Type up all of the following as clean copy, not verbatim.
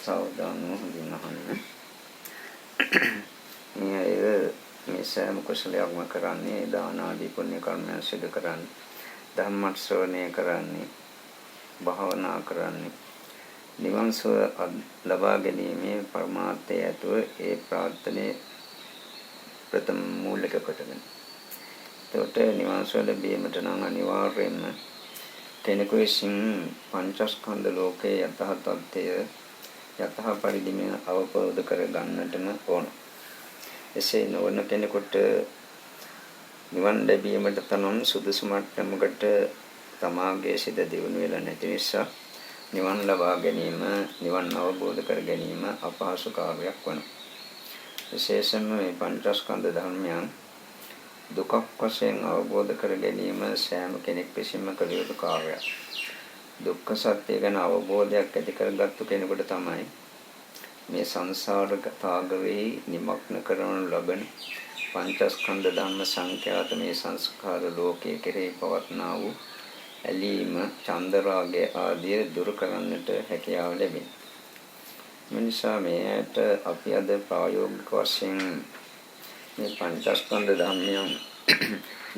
සාවධානව හොඳින් අහන්න. මේ මේ සෑම කුසලයක්ම කරන්නේ දාන ආදී පුණ්‍ය කර්මයන් සිදු කරන්නේ, ධර්ම ශ්‍රවණය කරන්නේ, භාවනා කරන්නේ, නිවන් සුව ලබා ගැනීමේ පරමාර්ථය ඇතුව ඒ ප්‍රාර්ථනේ ප්‍රථම මූලික කොටගෙන. ඒකට නිවන් සුව ලැබීමට නම් අනිවාර්යයෙන්ම කෙනෙකු විසින් පංචස්කන්ධ ලෝකයේ යථා තත්ත්වය යථා පරිදිම අවබෝධ කර ගන්නටම ඕන. එසේ නොවන කෙනෙකුට නිවන් ලැබීමට තරම් සුදුසු මට්ටමකට තමාගේ සිත දියුණු වෙලා නැති නිසා නිවන් ලබා ගැනීම, නිවන් අවබෝධ කර ගැනීම අපහසු කාර්යයක් වෙනවා. විශේෂයෙන්ම මේ පංචස්කන්ධ ධර්මයන් දුකක් වශයෙන් අවබෝධ කර ගැනීම සෑම කෙනෙක් විසින්ම කළ යුතු කාර්යයක්. දුක්ඛ සත්‍ය ගැන අවබෝධයක් ඇති කරගත්තු කෙනෙකුට තමයි මේ සංසාර තාගවේ නිමග්න කරනු ලබන පංචස්කන්ධ ධර්ම සංඛ්‍යාත මේ සංස්කාර ලෝකයේ කෙරෙහි පවත්නා වූ ඇලීම, චන්දරාගය ආදී දුරු කරන්නට හැකියාව ලැබෙනවා. මිනිසා මේකට අපි අද ප්‍රායෝගික වශයෙන් මේ පංචස්කන්ධ ධර්මයන්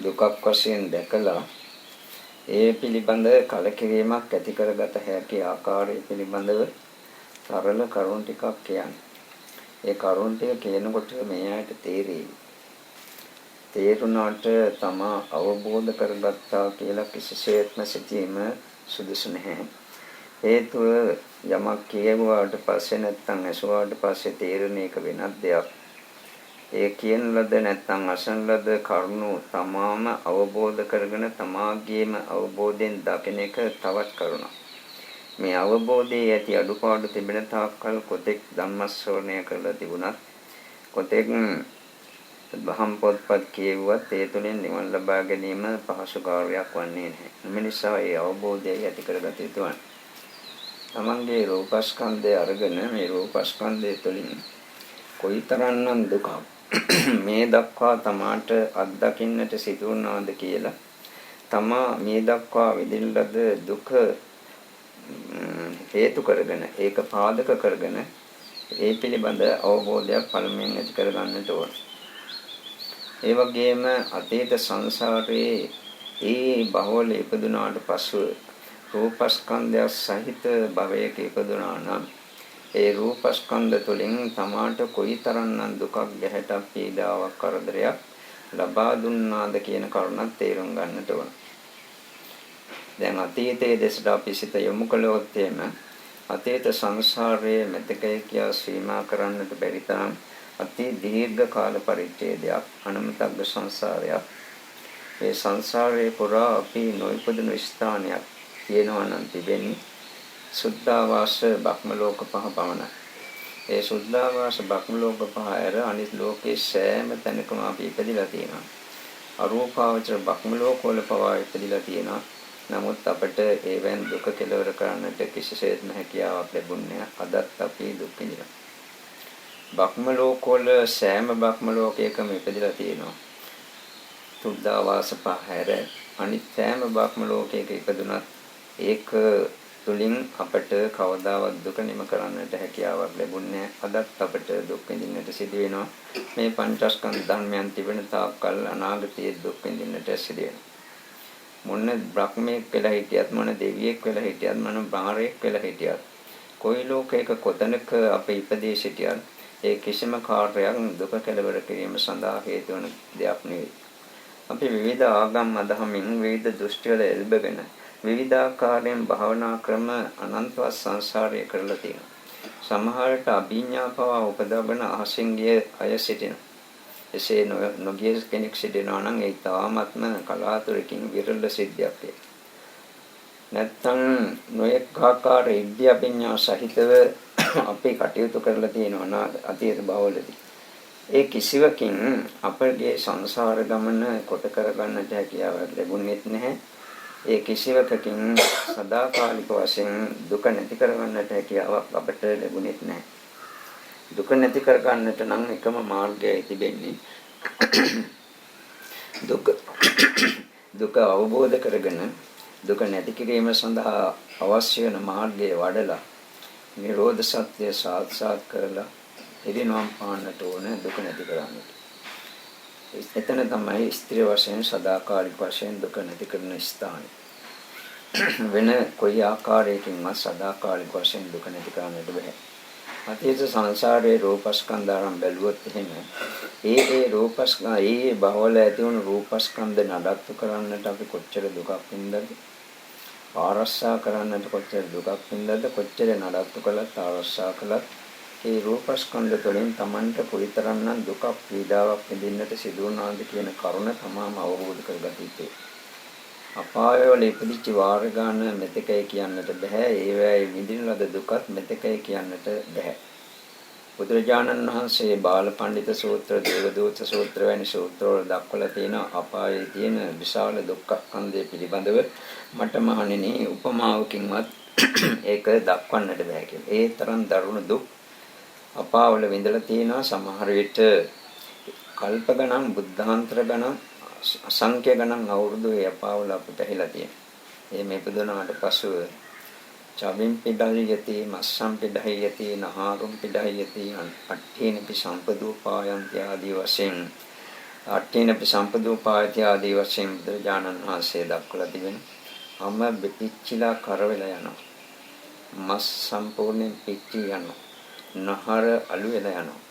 දුකක් වශයෙන් දැකලා ඒ පිළිබඳ කලකිරීමක් ඇති කරගත හැකි ආකාරය පිළිබඳව සරල කරුණු ටිකක් කියන්නේ. ඒ කරුණු ටික කියනකොට මේ ඇයට තේරෙයි. තේරුණාට තමා අවබෝධ කරගත්තා කියලා කිසිසේත්ම සිතීම සුදුසු නැහැ. හේතුව යමක් කියවුවාට පස්සේ නැත්නම් ඇසුවාට පස්සේ තේරෙන එක වෙනත් දෙයක්. ඒ කියන ලද නැත්නම් අසන ලද කරුණු තමාම අවබෝධ කරගෙන තමාගේම අවබෝධයෙන් දකින එක තවත් කරුණක්. මේ අවබෝධයේ ඇති අඩුපාඩු තිබෙන තාක්කල් කොතෙක් ධම්මශ්‍රවණය කරලා තිබුණත්, කොතෙක් බහම් පොත්පත් කියවුවත් ඒ තුළින් නිවන් ලබා ගැනීම පහසු කාර්යයක් වන්නේ නැහැ. මේ නිසා ඒ අවබෝධය ඇති කරගත යුතු වන. තමන්ගේ රූපස්කන්ධය අරගෙන මේ රූපස්කන්ධය තුළින් කොයිතරම්නම් දුකක් මේ දක්වා තමාට අත්දකින්නට සිදු වුණාද කියලා තමා මේ දක්වා විඳින ලද දුක හේතු කරගෙන, ඒක පාදක කරගෙන ඒ පිළිබඳ අවබෝධයක් පළමුවෙන් ඇති කරගන්නට ඕන. ඒ වගේම අතීත සංසාරයේ ඒ බහවල ඉපදුනාට පසු රූපස්කන්ධය සහිත භවයක ඉපදුනා නම් ඒ රූපස්කන්ධ තුළින් තමාට කොයිතරම්නම් දුකක්, ගැහැටක්, පීඩාවක්, කරදරයක් ලබා දුන්නාද කියන කරුණක් තේරුම් ගන්නට ඕන. දැන් අතීතයේ දෙසට අපි සිත යොමු කළොත් එම අතීත සංසාරයේ මෙතකේ කියා සීමා කරන්නට බැරි තරම් අති දීර්ඝ කාල පරිච්ඡේදයක්, අනමතග්ග සංසාරයක්. මේ සංසාරයේ පුරා අපි නොයිපදුණු ස්ථානයක් තියෙනවා නම් තිබෙන්නේ සුද්ධාවාස බ්‍රහ්ම ලෝක පහ පමණයි. ඒ සුද්ධාවාස බ්‍රහ්ම ලෝක පහ ඇර අනිත් ලෝකේ සෑම තැනකම අපි ඉපදිලා තියෙනවා. අරූපාවචර බ්‍රහ්ම ලෝක වල පවා ඉපදිලා තියෙනවා. නමුත් අපට ඒවෙන් දුක කෙලවර කරන්නට කිසිසේත්ම හැකියාවක් ලැබුණේ නැහැ. අදත් අපි දුක් විඳිනවා. බ්‍රහ්ම ලෝක වල සෑම බ්‍රහ්ම ලෝකයකම ඉපදිලා තියෙනවා. සුද්ධාවාස පහ ඇර අනිත් සෑම බ්‍රහ්ම ලෝකයක ඉපදුනත් ඒක තුලින් අපට කවදාවත් දුක නිම කරන්නට හැකියාවක් ලැබුණේ නැහැ. අදත් අපට දුක් විඳින්නට සිදු වෙනවා. මේ පංචස්කන්ධ ධර්මයන් තිබෙන තාක්කල් අනාගතයේ දුක් විඳින්නට සිදු වෙනවා. මොන බ්‍රහ්මයෙක් වෙලා හිටියත්, මොන දෙවියෙක් වෙලා හිටියත්, මොන බාරයෙක් වෙලා හිටියත්, කොයි ලෝකයක කොතනක අප ඉපදී සිටියත් ඒ කිසිම කාර්යයක් දුක කෙලවර කිරීම සඳහා හේතු වන දෙයක් නෙවෙයි. අපි විවිධ ආගම් අදහමින් විවිධ දෘෂ්ටි වල එල්බගෙන විවිධාකාරයෙන් භාවනා ක්‍රම අනන්තවත් සංසාරයේ කරලා තියෙනවා. සමහරට අභිඥා පවා උපදවන අහසින් ගිය අය සිටිනවා. එසේ නොගිය කෙනෙක් සිටිනවා නම් ඒ තාමත්ම කලාතුරකින් විරල සිද්ධියක් වේ. නැත්තම් නොයෙක් ආකාර ඉද්ධි අභිඥා සහිතව අපි කටයුතු කරලා තියෙනවා අතීත භවවලදී. ඒ කිසිවකින් අපගේ සංසාර ගමන කොට කරගන්නට හැකියාවක් ලැබුණෙත් නැහැ. ඒ කිසිවකකින් සදාකාලික වශයෙන් දුක නැති කරගන්නට හැකියාවක් අපට ලැබුණෙත් නැහැ. දුක නැති කරගන්නට නම් එකම මාර්ගයයි තිබෙන්නේ දුක අවබෝධ කරගෙන දුක නැති කිරීම සඳහා අවශ්‍ය වෙන මාර්ගය වඩලා නිරෝධ සත්‍ය සාක්ෂාත් කරලා ඉරිනවම් පාන්නට ඕන දුක නැති කරන්නට. එතන තමයි ස්ත්‍රී වශයෙන් සදාකාලික වශයෙන් දුක නැති කරන ස්ථානය. වෙන කොයි ආකාරයකින්වත් සදාකාලික වශයෙන් දුක නැති කරන්නට බෑ. අතීත සංසාරයේ රූපස්කන්ධ ආරම් බැලුවොත් එහෙම ඒ රූපස්කන්ධ ඒ බහවල ඇති වුණු රූපස්කන්ධ නඩත්තු කරන්නට අපි කොච්චර දුකක් වින්දාද? ආරස්සා කරන්නට කොච්චර දුකක් වින්දාද? කොච්චර නඩත්තු කළත් ආරස්සා කළත් ඒ රූපස්කන්ධ තුළින් Tamanට පුරිතරම්නම් දුකක් පීඩාවක් විඳින්නට සිදු වුණාද කියන කරුණ තමාම අවබෝධ කරගත යුතුයි. අපායවල ඉපදිච්ච වාර ගන්න මෙතකයි කියන්නට බෑ. ඒවැයි විඳින ලද දුකත් මෙතකයි කියන්නට බෑ. බුදුරජාණන් වහන්සේ බාලපඬිත සූත්‍ර, දේවදූත සූත්‍ර වැනි සූත්‍රවල දක්වලා තියෙන අපායේ තියෙන විශාල දුක්ඛ ස්කන්ධය පිළිබඳව මට මහණෙනි උපමාවකින්වත් ඒක දක්වන්නට බෑ කියලා. ඒ තරම් දරුණු දුක් අපාවල විඳලා තියෙනවා. සමහර විට කල්ප ගණන්, බුද්ධාන්තර ගණන්, අසංඛ්‍ය ගණන් අවුරුදු ඒ අපාවල අපිට ඇහිලා තියෙනවා. ඒ මේ පුදුනාට පසුව චබින් පිඩහියති, මස්සම් පිඩහියති, නහාරුම් පිඩහියති, අට්ඨේනපි සම්පදූපායන්ති ආදී වශයෙන් අට්ඨේනපි සම්පදූපායති ආදී වශයෙන් බුදුරජාණන් වහන්සේ දක්වලා තිබෙනවා. අම පිච්චිලා කර වෙලා යනවා. මස් සම්පූර්ණයෙන් පිච්චි යනවා. නහර අලු වෙලා යනවා.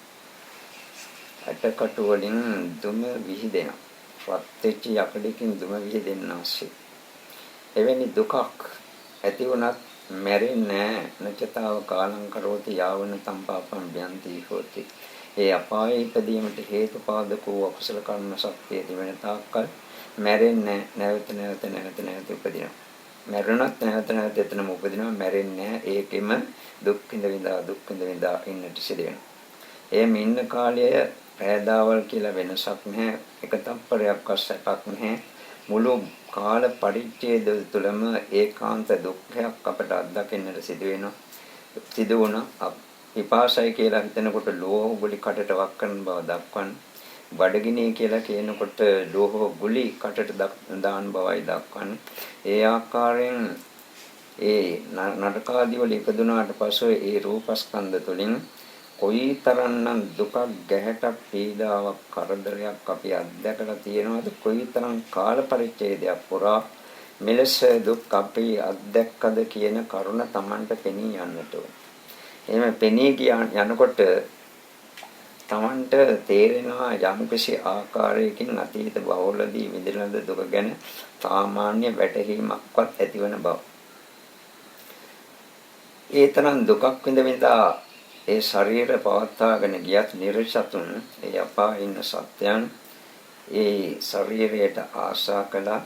ඇටකටු වලින් දුම විහිදෙනවා. වත් වෙච්ච යකඩකින් දුම විහිදෙන්නාසේ. එවැනි දුකක් ඇති වුණත් මැරෙන්නේ නැචතාව කාලං කරෝති යාවන තම්පාපම් ව්‍යන්ති හෝති. ඒ අපායේ ඉදීමට හේතුපාදකෝ අකුසල කර්ම ශක්තිය තිබෙන තාක්කල් මැරෙන්නේ නැවත උපදිනවා. මැරුණත් නැවත එතනම උපදිනවා. මැරෙන්නේ ඒකෙම දුක් විඳ ඉන්නට සිදු වෙනවා. එහෙම ඉන්න කාලය පෑදාවල් කියලා වෙනසක් නැහැ. එක තප්පරයක් අස්සපක් නැහැ. මුළු කාල පරිච්ඡේදය තුළම ඒකාන්ත දුක්ඛයක් අපට අත්දකින්නට සිදු වුණා. පිපාසයි කියලා හිතනකොට ලෝහ ගුලි කටට වක් කරන බව දක්වන. බඩගිනි කියලා කියනකොට ලෝහ ගුලි කටට දාන බවයි දක්වන. ඒ ආකාරයෙන් ඒ නරකාදී වල ඉපදුනාට පස්සේ ඒ රූපස්කන්ධ තුළින් කොයිතරම්නම් දුකක්, ගැහැටක්, පීඩාවක්, කරදරයක් අපි අත්දැකලා තියෙනවද? කොයිතරම් කාල පරිච්ඡේදයක් පුරා මෙලෙස දුක් අපි අත්දැක්කද කියන කරුණ Tamanට පෙනී යන්නට ඕන. එහෙම පෙනී යනකොට Tamanට තේරෙනවා යම්කිසි ආකාරයකින් අතීත බහුලදී විඳින දුක ගැන සාමාන්‍ය වැටහීමක්වත් ඇතිවන බව. ඒ තරම් දුකක් විඳිනා ඒ ශරීර පවත්වාගෙන ගියත් නිර්සතුන් ඒ අපායේ ඉන්න සත්‍යයන් ඒ ශරීරයට ආශා කළා.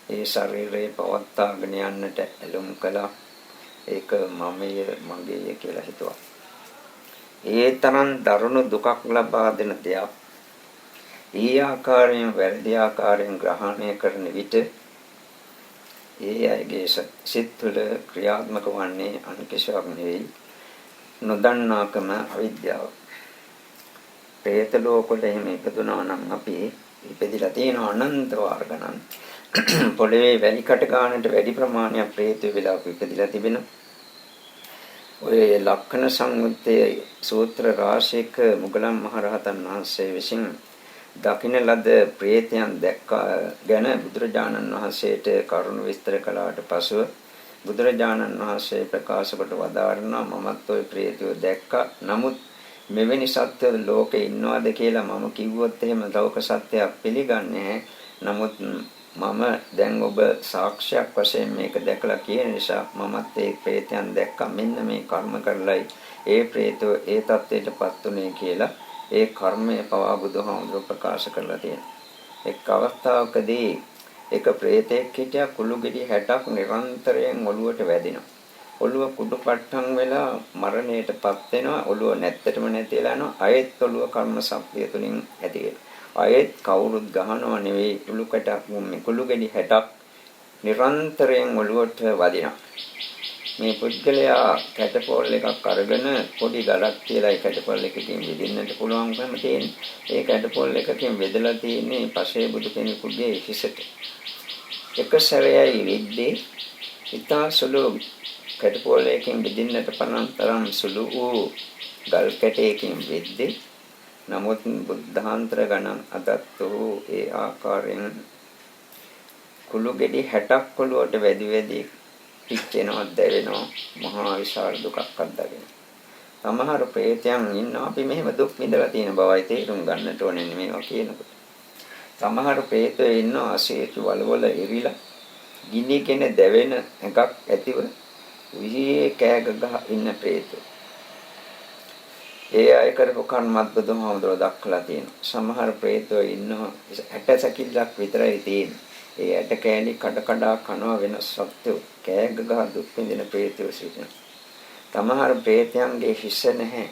ඒ ශරීරය පවත්වාගෙන යන්නට ඇලුම් කළා. ඒක මගේ කියලා හිතුවා. ඒ තරම් දරුණු දුකක් ලබා දෙන දෙයක් ඒ ආකාරයෙන් වැරදි ආකාරයෙන් ග්‍රහණය කරන විට ඒ අයගේ සිත් තුළ ක්‍රියාත්මක වන්නේ අනිකෂාවක් නෙවෙයි, නොදන්නාකම අවිද්‍යාව. പ്രേත ලෝකවල එහෙම ඉපදුනා නම් අපි ඉපදිලා තියෙන අනන්ත වාර ගණන් පොළවේ වැලි කට ගන්නට වැඩි ප්‍රමාණයක් പ്രേත වෙලා ඉපදිලා තිබෙනවා. ඔය ලක්ෂණ සංයුත්තේ සූත්‍ර රාශියක මුගලන් මහරහතන් වහන්සේ විසින් දකින්න ලද പ്രേතයන් ගැන බුදුරජාණන් වහන්සේට කරුණු විස්තර කළාට පසුව බුදුරජාණන් වහන්සේ ප්‍රකාශ කොට වදාරනවා මමත් ওই ප්‍රේතයෝ දැක්කා. නමුත් මෙවැනි සත්‍ය ලෝකේ ඉන්නවද කියලා මම කිව්වොත් එහෙම ලෝක සත්‍යයක් පිළිගන්නේ. නමුත් මම දැන් ඔබ සාක්ෂියක් වශයෙන් මේක දැකලා කියන නිසා මමත් ඒ ප්‍රේතයන් දැක්කා. මෙන්න මේ කර්ම කරලයි ඒ ප්‍රේතෝ ඒ தත්ත්වයටපත් උනේ කියලා ඒ කර්මය පවා බුදුහාමුදුරුවෝ ප්‍රකාශ කරලා තියෙනවා. එක් අවස්ථාවකදී එක ප්‍රේතෙක් හිටියා. කුළු ගෙඩි 60ක් නිරන්තරයෙන් ඔළුවට වැදිනවා. ඔළුව කුඩු පට්ටම් වෙලා මරණයටපත් වෙනවා. ඔළුව නැත්තටම නැතිලා යනවා. ආයෙත් ඔළුව කර්ම ශක්තිය තුලින් ඇති වෙනවා. ආයෙත් කවුරුත් ගහනව නෙවෙයි, කුළු ගෙඩි 60ක් නිරන්තරයෙන් ඔළුවට වදිනවා. මේ පුද්ගලයා කැටපෝල් එකක් අරගෙන පොඩි ගලක් කියලා ඒ කැටපෝල් එකකින් විදින්නට පුළුවන්කම තියෙන. ඒ කැටපෝල් එකකින් බෙදලා තියෙන්නේ පසේ බුදු කෙනෙකුගේ හිසට. එක සැරේයි විද්දේ ඉතා සුළු කැටපොලයකින් බෙදින්නට පනන් තරම් සුළු වූ ගල් කැටයකින් වෙද්දී නමුත් බුද්ධාන්තර ගණන් අදත් වූ ඒ ආකාරයෙන් කුළු ගෙඩි 60ක් පොළොවට වැඩි වැඩි පිච්චෙනවා දැවෙනවා මහා විශාල දුකක් අත්දැකෙන. සමහර ප්‍රේතයන් ඉන්නවා අපි මෙහෙම දුක් විඳලා තියෙන බවයි තේරුම් ගන්නට ඕනේ මේවා කියනකොට. සමහර ප්‍රේතයෝ ඉන්නවා අසීතු වලවල ඉරිලා ගිනිගෙන දැවෙන එකක් ඇතිව විහිේ කෑග ගහ ඉන්න ප්‍රේතයෝ. ඒ අය කරපු කර්මත් බුදුහාමුදුරුවෝ දක්වලා තියෙනවා. සමහර ප්‍රේතයෝ ඉන්නවා 60 සැකිල්ලක් විතරයි තියෙන්නේ. ඒ ඇට කෑලි කඩ කඩ කනවා වෙන සත්‍යෝ කෑග ගහ දුක් විඳින ප්‍රේතයෝ සිටිනවා. සමහර ප්‍රේතයන්ගේ හිස නැහැ.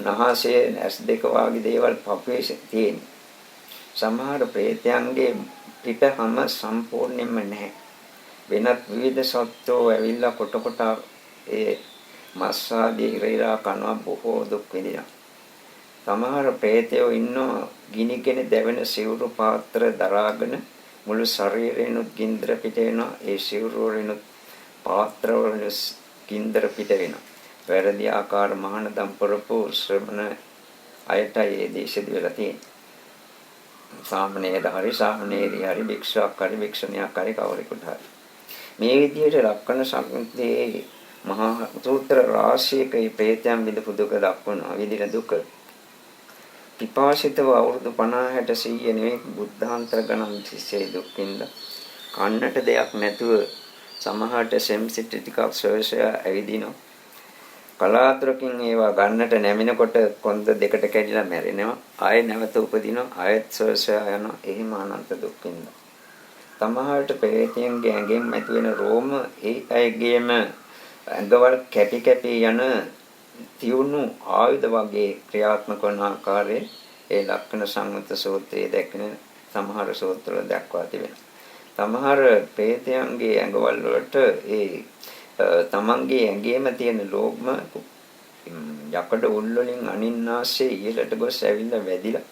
නහසේ ඇස් දෙක වාගේ දේවල් පපුවේ තියෙන. සමහර ප්‍රේතයන්ගේ පිට හැම සම්පූර්ණයෙන්ම නැහැ. වෙනත් විවිධ සත්ත්වෝ ඇවිල්ලා කොට කොට ඒ මස්සාදී ඉරිරා කනවා බොහෝ දුක් විඳිනවා. සමහර ප්‍රේතයෝ ඉන්නවා ගිනිගෙන දැවෙන සිවුරු පාත්‍ර දරාගෙන මුළු ශරීරේනුත් ගින්දර පිට වෙනවා. ඒ සිවුරු වලිනුත් පාත්‍ර වලින් ගින්දර පිට වෙනවා. වැරදි ආකාර මහානදම් පරපු ශ්‍රමණ අයටයි ඒ දේශෙදි වෙලා තියෙන්නේ. සාමණේර හරි සාමණේරිය හරි භික්ෂුවක් හරි භික්ෂුණියක් හරි කවරෙකුට හරි මේ විදිහට ලක්කන සංකේතයේ මහා සූත්‍ර රාශියක මේ ප්‍රේතයන් විඳපු දුක දක්වනවා. විඳින දුක පිපාසිතව අවුරුදු 50 60 100 නෙවෙයි බුද්ධාන්තර ගණන් තිස්සේ දුක් විඳ කන්නට දෙයක් නැතුව සමහරට සෙම්සිටි ටිකක් සොයසය ඇවිදිනවා. කලාතුරකින් ඒවා ගන්නට නැමිනකොට කොන්ද දෙකට කැඩිලා මැරෙනවා. ආයෙ නැවත උපදිනවා. ආයෙත් සොයසය යනවා. එහෙම අනන්ත දුක් විඳිනවා. සමහරට ප්‍රේතයන්ගේ ඇඟෙන් මතුවෙන රෝම ඒ අයගේම ඇඟවල කැපි කැපි යන තියුණු ආයුධ වගේ ක්‍රියාත්මක වන ආකාරයේ ඒ ලක්ෂණ සංයුත්ත සූත්‍රයේ දැක්වෙන සමහර සූත්‍රවල දක්වා තිබෙනවා. සමහර ප්‍රේතයන්ගේ ඇඟවල වලට ඒ තමන්ගේ ඇඟේම තියෙන ලෝභම යකඩ උල් වලින් අනින්නාසේ ඉහළට ගොස් ඇවිල්ලා වැදිලා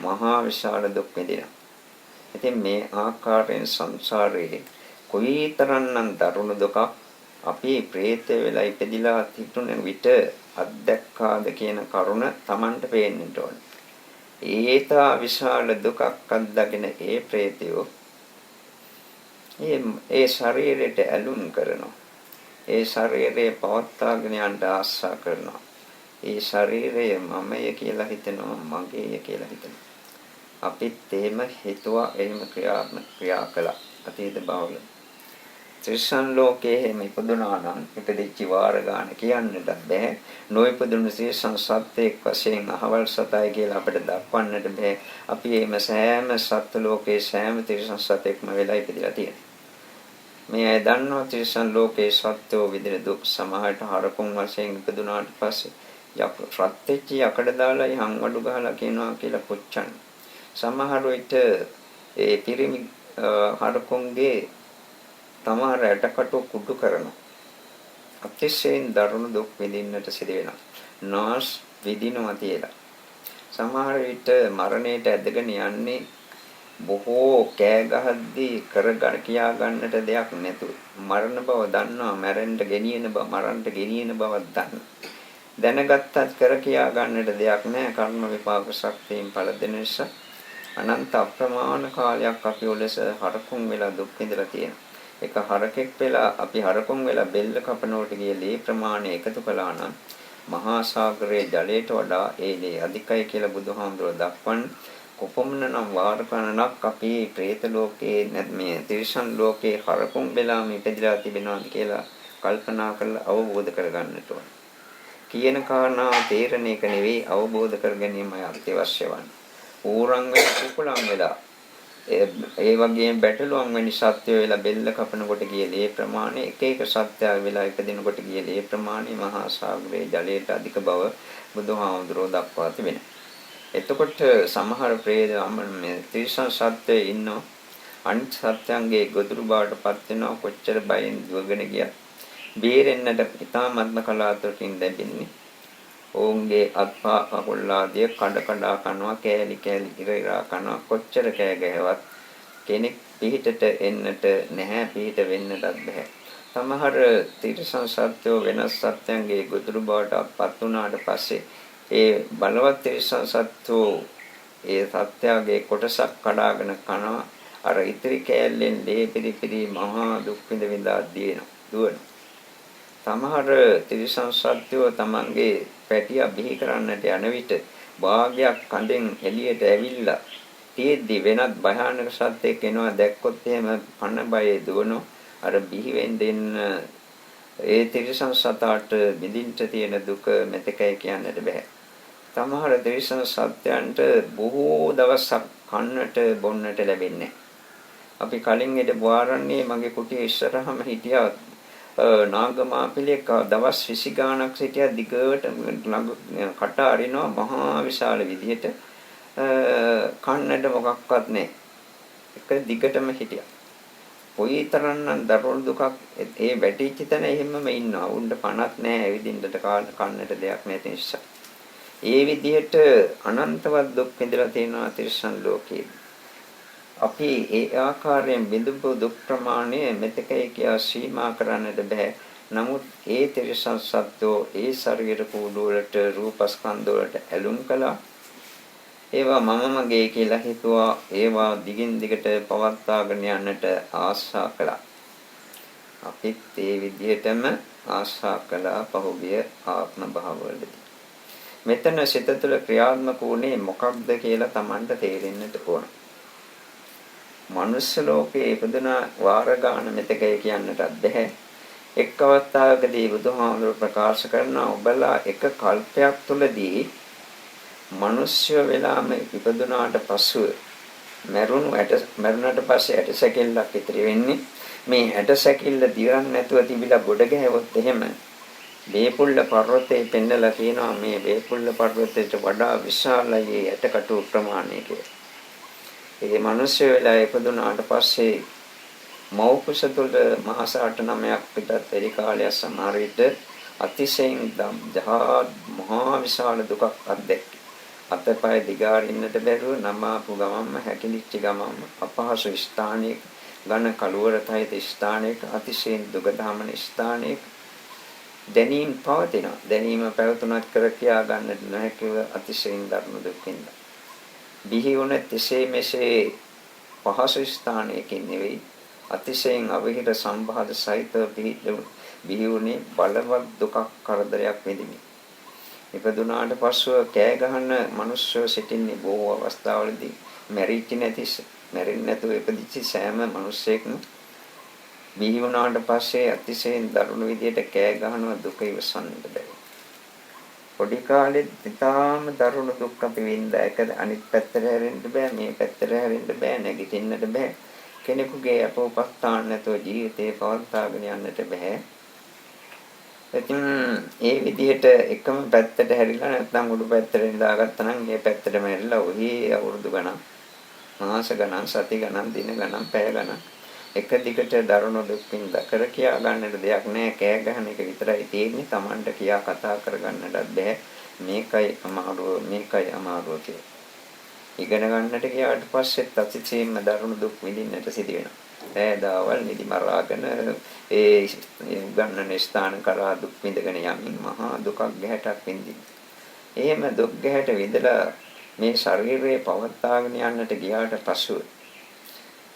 මහා විශාල දුක් විඳිනවා. ඉතින් මේ ආකාරයෙන් සංසාරයේ කොයිතරම්නම් දරුණු දුකක් අපි ප්‍රේත වෙලා ඉපදිලා තිබුණ විට අත්දැක්කාද කියන කරුණ Tamanට පේන්නට ඕන. ඒතා විශාල දුකක් අත්දගෙන ඒ ප්‍රේතයෝ ඒ ශරීරයට ඇලුම් කරනවා. ඒ ශරීරය පවත්වාගෙන යන්න ආශා කරනවා. ඒ ශරීරය මමය කියලා හිතනවා, මගේය කියලා හිතනවා. අපිත් එහෙම හිතුවා, එහෙම ක්‍රියා කළා අතීත භවවල. ත්‍රිසන් ලෝකයේ එහෙම ඉපදුනා නම් ඉපදිච්ච වාර ගන්න කියන්නට බෑ. නොඉපදුණු ත්‍රිසන් සත්‍යයක් වශයෙන් අහවල් සතයි කියලා අපිට දක්වන්නට බෑ. අපි එහෙම සෑම සත්ත්ව ලෝකයේ සෑම ත්‍රිසන් සතෙක්ම වෙලා ඉපදිලා තියෙනවා. මේ අය දන්නවා ත්‍රිසන් ලෝකයේ සත්‍යෝ විදින දුක්. සමහරට හරකුන් වශයෙන් ඉපදුනාට පස්සේ රත් වෙච්ච යකඩ දාලා යම්වඩු ගහලා කියනවා කියලා පුච්චන. සමහර විට ඒ පිරිමි හරකුන්ගේ තමා රැටකටු කුඩු කරනවා. අතිශයින් දරුණු දුක් විඳින්නට සිදු වෙනවා. නාස් විඳිනවා කියලා. සමහර විට මරණයට ඇදගෙන යන්නේ බොහෝ කෑ ගහද්දී කරගන්න කියා ගන්නට දෙයක් නැතුව. මරණ බව දන්නවා, මැරෙන්න ගෙනියන බව, මරන්නට ගෙනියන බවක් දන්නවා. දැනගත්තත් කර කියා ගන්නට දෙයක් නැහැ. කර්ම විපාක ශක්තියෙන් පළ දෙන නිසා අනන්ත අප්‍රමාණ කාලයක් අපි ඔලෙස හරකුන් වෙලා දුක් විඳලා තියෙනවා. එක හරකෙක් වෙලා අපි හරකුන් වෙලා බෙල්ල කපනකොට ගිය ලේ ප්‍රමාණය එකතු කළා නම් මහා සාගරයේ ජලයට වඩා ඒ ලේ අධිකයි කියලා බුදුහාමුදුරුවෝ දක්වන්නේ. කොපමණනම් වාර ගණනක් අපි പ്രേත ලෝකයේ මේ තිරිසන් ලෝකයේ හරකුන් වෙලා මේ ඉපදිලා තිබෙනවාද කියලා කල්පනා කරලා අවබෝධ කරගන්නට ඕන. කියන කාරණා තේරෙන එක නෙවෙයි අවබෝධ කර ගැනීමයි අත්‍යවශ්‍ය වන්නේ. ඌරන් වෙලා කුකුලන් වෙලා ඒ වගේම බැටළුවන් වැනි සත්ත්වය වෙලා බෙල්ල කපනකොට ගිය ලේ ප්‍රමාණය එක එක සත්ත්වය වෙලා ඉපදිනකොට ගිය ලේ ප්‍රමාණය මහා සාගරයේ ජලයට අධික බව බුදුහාමුදුරුවෝ දක්වා තිබෙනවා. එතකොට සමහර මේ තිරිසන් සත්ත්වයේ ඉන්නෝ අනිත් සත්ත්වයන්ගේ ගොදුරු බවට පත් වෙනවා. කොච්චර බයෙන් දුවගෙන ගියත් බේරෙන්නට ඉතාමත්ම කලාතුරකින් ලැබෙන්නේ. ඔවුන්ගේ අත්පා කකුල් ආදිය කඩ කඩ කනවා, කෑලි කෑලි ඉරා කනවා. කොච්චර කෑ ගැහුවත් කෙනෙක් පිහිටට එන්නට නැහැ, පිහිට වෙන්නටත් බෑ. සමහර තිරිසන් සත්වෝ වෙනස් සත්‍යයන්ගේ ගොදුරු බවට පත් වුණාට පස්සේ ඒ බලවත් තිරිසන් සත්වෝ ඒ සත්‍යයේ කොටසක් කඩාගෙන කනවා. අර ඉතිරි කෑල්ලෙන් ලේ පිරි මහා දුක් විඳා දුවන. සමහර තිරිසන් සත්වෝ තමන්ගේ පැටිය බිහි කරන්නට යන විට භාගයක් කඳෙන් එළියට ඇවිල්ලා තියෙද්දි වෙනත් භයානක සත්‍යයක් එනවා දැක්කොත් එහෙම පණ බයේ දුවනෝ. අර බිහි වෙන්න ඒ තිරිසන් සතාට විඳින්න තියෙන දුක මෙතකයි කියන්නට බෑ. සමහර තිරිසන් සත්‍යයන්ට බොහෝ දවසක් කන්නට බොන්නට ලැබෙන්නේ. අපි කලින් හිටපු ආරණ්‍යයේ මගේ කුටිය ඉස්සරහම හිටියා නාගමාපිලෙක් දවස් 20 ගාණක් සිටියා දිගට කට අරිනවා මහා විශාල විදිහට කන්නට මොකක්වත් නැහැ. එක දිගටම හිටියා. කොයිතරම්නම් දරුණු දුකක් ඒ වැටිච්ච තැන එහෙමම ඉන්නවා. උන්ට පණක් නැහැ ඇවිදින්නට කන්නට දෙයක් නැති නිසා. ඒ විදිහට අනන්තවත් දුක් විඳලා තියෙනවා තිරිසන් ලෝකයේ. අපි ඒ ආකාරයෙන් විඳපු දුක් ප්‍රමාණය මෙතකයි කියා සීමා කරන්නට බෑ. නමුත් ඒ තිරිසන් සත්වෝ ඒ ශරීර කූඩු වලට රූපස්කන්ධ වලට ඇලුම් කළා. ඒවා මමමගේ කියලා හිතුවා. ඒවා දිගින් දිගට පවත්වාගෙන යන්නට ආශා කළා. අපිත් ඒ විදිහටම ආශා කළා පහුගිය ආත්ම භාවවලදී. මෙතන සිත තුළ ක්‍රියාත්මක වුණේ මොකක්ද කියලා Tamanට තේරෙන්නට ඕන. මනුස්ස ලෝකයේ ඉපදුන වාර ගන්න මෙතකයි කියන්නටත් බැහැ. එක් අවස්ථාවකදී බුදුහාමුදුරුවෝ ප්‍රකාශ කරන ඔබලා එක කල්පයක් තුලදී මනුෂ්‍ය වෙලාම ඉපදුනාට පසුව මරුණට පස්සේ ඇට සැකිල්ලක් ඉතිරි වෙන්නේ. මේ ඇට සැකිල්ල දිරන්නේ නැතුව තිබිලා ගොඩ ගැහුවොත් එහෙම වේපුල්ල පර්වතේ පෙන්නලා කියනවා මේ වේපුල්ල පර්වතයට වඩා විශාලයි ඇටකටු ප්‍රමාණය කියලා. ඒ මිනිස්සු වෙලා ඉපදුනාට පස්සේ මව්කුස තුළ මාස 8-9ක් පිටත් පරි කාලයක් සමහර විට අතිශයින් මහා විශාල දුකක් අත්දැක්කේ. අතපය දිගාරින්නට බැරුව නමාපු ගමම්ම හැකිලිච්ච ගමම්ම අපහසු ස්ථානයක ඝන කලවරතයිත ස්ථානයක අතිශයින් දුක දමන ස්ථානයක දැනීම් පවතිනවා. දැනීම පැවතුනත් කර කියා ගන්නට නොහැකිව අතිශයින් දරුණු දුකින්ද. බිහි වුණ තිසේ මෙසේ පහසු ස්ථානයකින් නෙවෙයි අතිශයින් අවහිර සම්බාධ සහිතව බිහි වුණේ බලවත් දුකක් කරදරයක් විඳිමින්. ඉපදුනාට පස්සෙ කෑ ගහන මිනිස්සු සිටින්නේ බොහෝ අවස්ථාවලදී මැරෙන්නේ නැතුව ඉපදිච්ච සෑම මිනිසෙක්ම බිහි වුණාට පස්සේ අතිශයින් දරුණු විදියට කෑ ගහනවා දුක ඉවසන්නට බැහැ. පොඩි කාලෙත් ඉතාම දරුණු දුක් අපි විඳා එක අනිත් පැත්තට හැරෙන්න බෑ මේ පැත්තට හැරෙන්න බෑ නැගිටින්නට බෑ කෙනෙකුගේ අපෝපස්ථාන නැතුව ජීවිතේ පවත්වාගෙන යන්නට බෑ. ඉතින් ඒ විදිහට එකම පැත්තට හැරිලා නැත්නම් උඩු පැත්තට නිදාගත්තා නම් මේ පැත්තට මැරිලා ඔහි අවුරුදු ගණන් මාස ගණන් සති ගණන් දින ගණන් පැය ගණන් එක දිගට දරුණු දුක් විඳ කර කියා ගන්නට දෙයක් නැහැ. කෑ ගහන එක විතරයි තියෙන්නේ. Tamanට කියා කතා කර ගන්නටත් බෑ. මේකයි අමාරුව කියලා. ඉගෙන ගන්නට ගියාට පස්සෙත් අතිශයින්ම දරුණු දුක් විඳින්නට සිදු වෙනවා. ඈදාවල් නිදි මරාගෙන ඒ ගන්නන ස්ථාන කරා දුක් විඳගෙන යමින් මහා දුකක් ගැහැටක් විඳින්න. එහෙම දුක් ගැහැට විඳලා මේ ශරීරයේ පවත්වාගෙන යන්නට ගියාට පසුව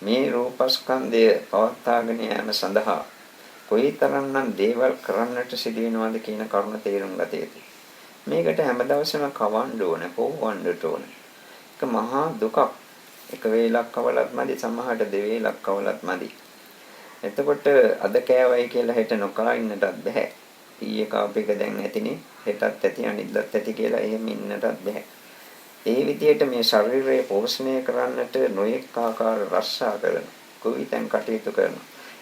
මේ රූපස්කන්ධය පවත්වාගෙන යාම සඳහා කොයිතරම්නම් දේවල් කරන්නට සිදු වෙනවද කියන කරුණ තේරුම් ගත යුතුයි. මේකට හැමදවසම කවන්න ඕන, පොවන්න ඕන. ඒක මහා දුකක්. එක වේලක් කවලත් මදි, සමහරට දෙවේලක් කවලත් මදි. එතකොට අද කෑවයි කියලා හෙට නොකා ඉන්නටත් බෑ. ඊයේ කාප එක දැන් ඇතිනේ, හෙටත් ඇති අනිද්දාත් ඇති කියලා එහෙම ඉන්නටත් බෑ. ඒ විදිහට මේ ශරීරය පෝෂණය කරන්නට නොයෙක් ආකාර රස්සා කරන කුවිතෙන් කටයුතු කරන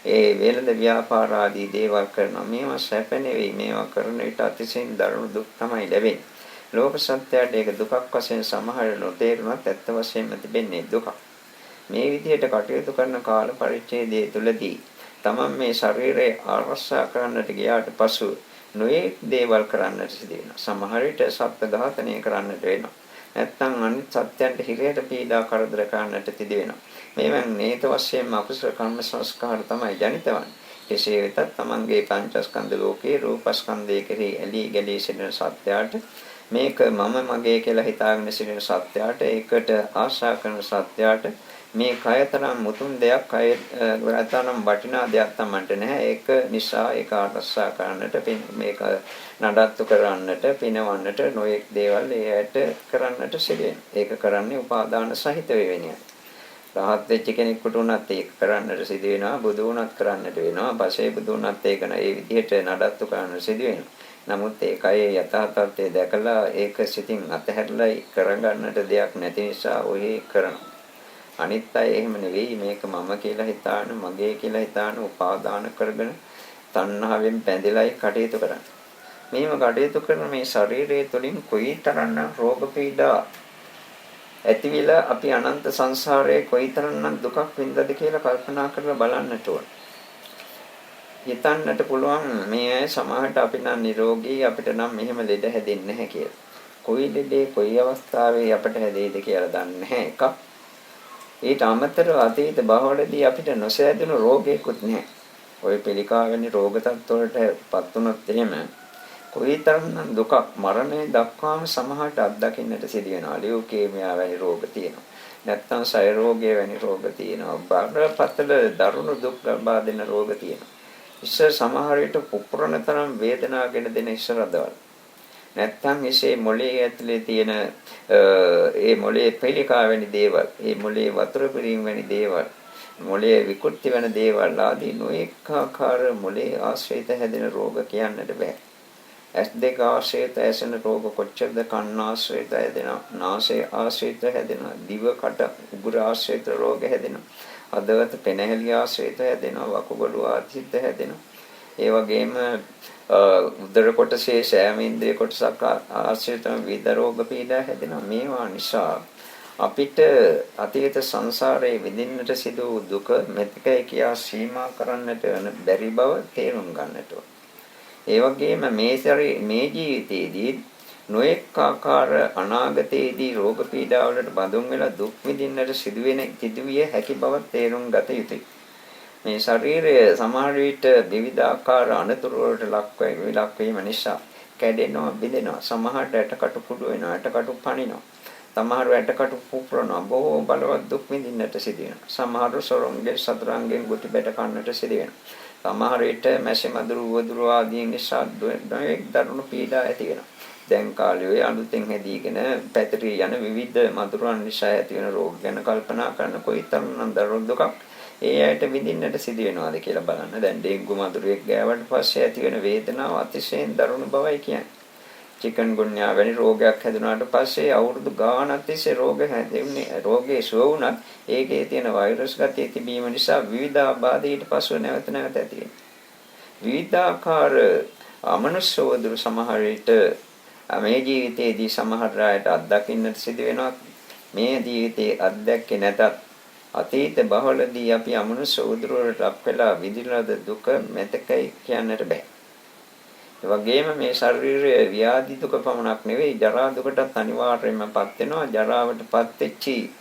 ඒ වේලද ව්‍යාපාර ආදී දේවල් කරනවා. මේවා සැප නෙවෙයි. මේවා කරන විට අතිශයින් දරුණු දුක් තමයි ලැබෙන්නේ. ලෝක සත්‍යයට ඒක දුකක් වශයෙන් සමහර නොතේරුණත් ඇත්ත වශයෙන්ම තිබෙන්නේ දුකක්. මේ විදිහට කටයුතු කරන කාල පරිච්ඡේදය තුළදී තමන් මේ ශරීරය ආරක්ෂා කරන්නට ගියාට පසු නොයෙක් දේවල් කරන්නට සිදු වෙනවා. සමහර විට සත්ත්ව ඝාතනය කරන්නට වෙනවා. නැත්නම් අනිත් සත්‍යයන්ට හිරයට පීඩා කරදර කරන්නට තිද වෙනවා. මේවෙන් නේත වශයෙන්ම අකුසල කර්ම සංස්කාර තමයි ජනිත වන්නේ. කෙසේ වෙතත් තමන්ගේ පංචස්කන්ධ ලෝකේ රූපස්කන්ධයේ කෙරෙහි ඇලී ගැලී සිටින සත්‍යයට මේක මම මගේ කියලා හිතාගෙන සිටින සත්‍යයට ඒකට ආශා කරන සත්‍යයට මේ කයතරම් මුතුන් දෙයක් කයතරම් වටිනා දෙයක් තමන්ට නැහැ. ඒක නිසා ඒක ආරක්ෂා කරන්නට මේක නඩත්තු කරන්නට පිනවන්නට නොයෙක් දේවල් ඒයට කරන්නට සිදුවෙන. ඒක කරන්නේ උපාදාන සහිත වෙවෙනිය. රහත් වෙච්ච කෙනෙකුට උනත් ඒක කරන්නට සිදු වෙනවා. බුදු වුණත් කරන්නට වෙනවා. පසේ බුදු වුණත් ඒක ඒ විදිහට නඩත්තු කරන්න සිදු වෙනවා. නමුත් ඒකයි යථා තත්ත්වය දැකලා ඒක සිතින් අතහැරලා කරගන්නට දෙයක් නැති නිසා ඔය කරනවා. අනිත් අය එහෙම නෙවෙයි මේක මම කියලා හිතාන මගේ කියලා හිතාන උපාදාන කරගෙන තණ්හාවෙන් බැඳිලායි කටයුතු කරන්නේ. මේව කටයුතු කරන මේ ශරීරය තුළින් කොයිතරම්නම් රෝග පීඩා ඇතිවිලා අපි අනන්ත සංසාරයේ කොයිතරම්නම් දුකක් විඳද කියලා කල්පනා කරලා බලන්නට ඕන. හිතන්නට පුළුවන් මේ අය සමහරට අපි නම් නිරෝගී අපිට නම් මෙහෙම ලෙඩ හැදෙන්නේ නැහැ කියලා. කොයි ලෙඩේ කොයි අවස්ථාවේ අපට හැදෙයිද කියලා දන්නේ නැහැ එකක්. ඊට අමතරව අතීත භවවලදී අපිට නොසෑදුණු රෝගයක්වත් නැහැ. ඔය පිළිකාවෙනි රෝග තත්ත්වවලටපත් වුණොත් එහෙම කොයිතරම්නම් දුකක් මරණය දක්වාම සමහරට අත්දකින්නට සිදු වෙනවා. ලියුකේමියා වැනි රෝග තියෙනවා. නැත්නම් ක්ෂය රෝගය වැනි රෝග තියෙනවා. බරපතල දරුණු දුක් ලබා දෙන රෝග තියෙනවා. ඉස්සර සමහර විට පුපුරන තරම් වේදනාවගෙන දෙන ඉස්සරදවල්. නැත්නම් එසේ මොළයේ ඇතුලේ තියෙන ඒ මොළයේ පිළිකා වැනි දේවල්, ඒ මොළයේ වතුර පිරීම වැනි දේවල්, මොළයේ විකෘති වෙන දේවල් ආදී නොඑක ආකාර මොළයේ ආශ්‍රිත හැදෙන රෝග කියන්නට බෑ. S2 ආශ්‍රිත ඇසෙන රෝග කොච්චරද කන් ආශ්‍රිත හැදෙනවා, නාසය ආශ්‍රිත හැදෙනවා, දිව කට උගුර ආශ්‍රිත රෝග හැදෙනවා, හදවත පෙනහැලි ආශ්‍රිත හැදෙනවා, වකුගඩු ආශ්‍රිත හැදෙනවා. ඒ වගේම උදර කොටසේ සෑම ඉන්ද්‍රිය කොටසක් ආශ්‍රිතව විවිධ රෝග පීඩා හැදෙනවා. මේවා නිසා අපිට අතීත සංසාරයේ විඳින්නට සිදු වූ දුක මෙතකයි කියා සීමා කරන්නට බැරි බව තේරුම් ගන්නට ඕන. ඒ වගේම මේ ජීවිතයේදී නොඑක ආකාර අනාගතයේදී රෝග පීඩා වලට බඳුන් වෙලා දුක් විඳින්නට සිදුවිය හැකි බව තේරුම් ගත යුතුයි. මේ ශරීරය සමහර විට විවිධාකාර අනතුරු වලට ලක් වීම නිසා කැඩෙනවා, බිඳෙනවා. සමහරට ඇටකටු කුඩු වෙනවා, ඇටකටු පනිනවා. සමහරව ඇටකටු පුපුරනවා. බොහෝ බලවත් දුක් විඳින්නට සිදු වෙනවා. සමහරව සොරංගෙන් සතරංගෙන් ගුටි බැට කන්නට සිදු වෙනවා. සමහර විට මැසි මදුරු වදුරු ආදීන් නිසා නොයෙක් දරුණු පීඩා ඇති වෙනවා. දැන් කාලේ අලුතෙන් හැදීගෙන පැතිරී යන විවිධ මදුරුන් නිසා ඇති වෙන රෝග ගැන කල්පනා කරන කොයිතරම්නම් දරුණු දුකක් ඒ ඇයට විඳින්නට සිදු වෙනවද කියලා බලන්න. දැන් ඩෙන්ගු මදුරුවෙක් ගෑවට පස්සේ ඇති වෙන වේදනාව අතිශයින් දරුණු බවයි කියන්නේ. චිකන් ගුන්යා වැනි රෝගයක් හැදුනාට පස්සේ අවුරුදු ගාණක් තිස්සේ රෝගේ සුව වුණත් ඒකේ තියෙන වෛරස් ගතිය තිබීම නිසා විවිධ ආබාධ ඊට පස්ව නැවත ඇති වෙනවා. විවිධාකාර අමනුෂ්‍ය වදුරු සමහර විට මේ ජීවිතයේදී සමහර අයට අත්දකින්නට සිදු වෙනවා. මේ ජීවිතයේ අත්දැකේ නැතත් අතීත බහවලදී අපි අමනුෂ්‍ය වදුරු වලට ලක් වෙලා විඳින දුක මෙතකයි කියන්නට බෑ. ඒ වගේම මේ ශරීරයේ ව්‍යාධි දුක පමණක් නෙවෙයි ජරා දුකටත් අනිවාර්යයෙන්මපත් වෙනවා. ජරාවටපත් වෙච්චි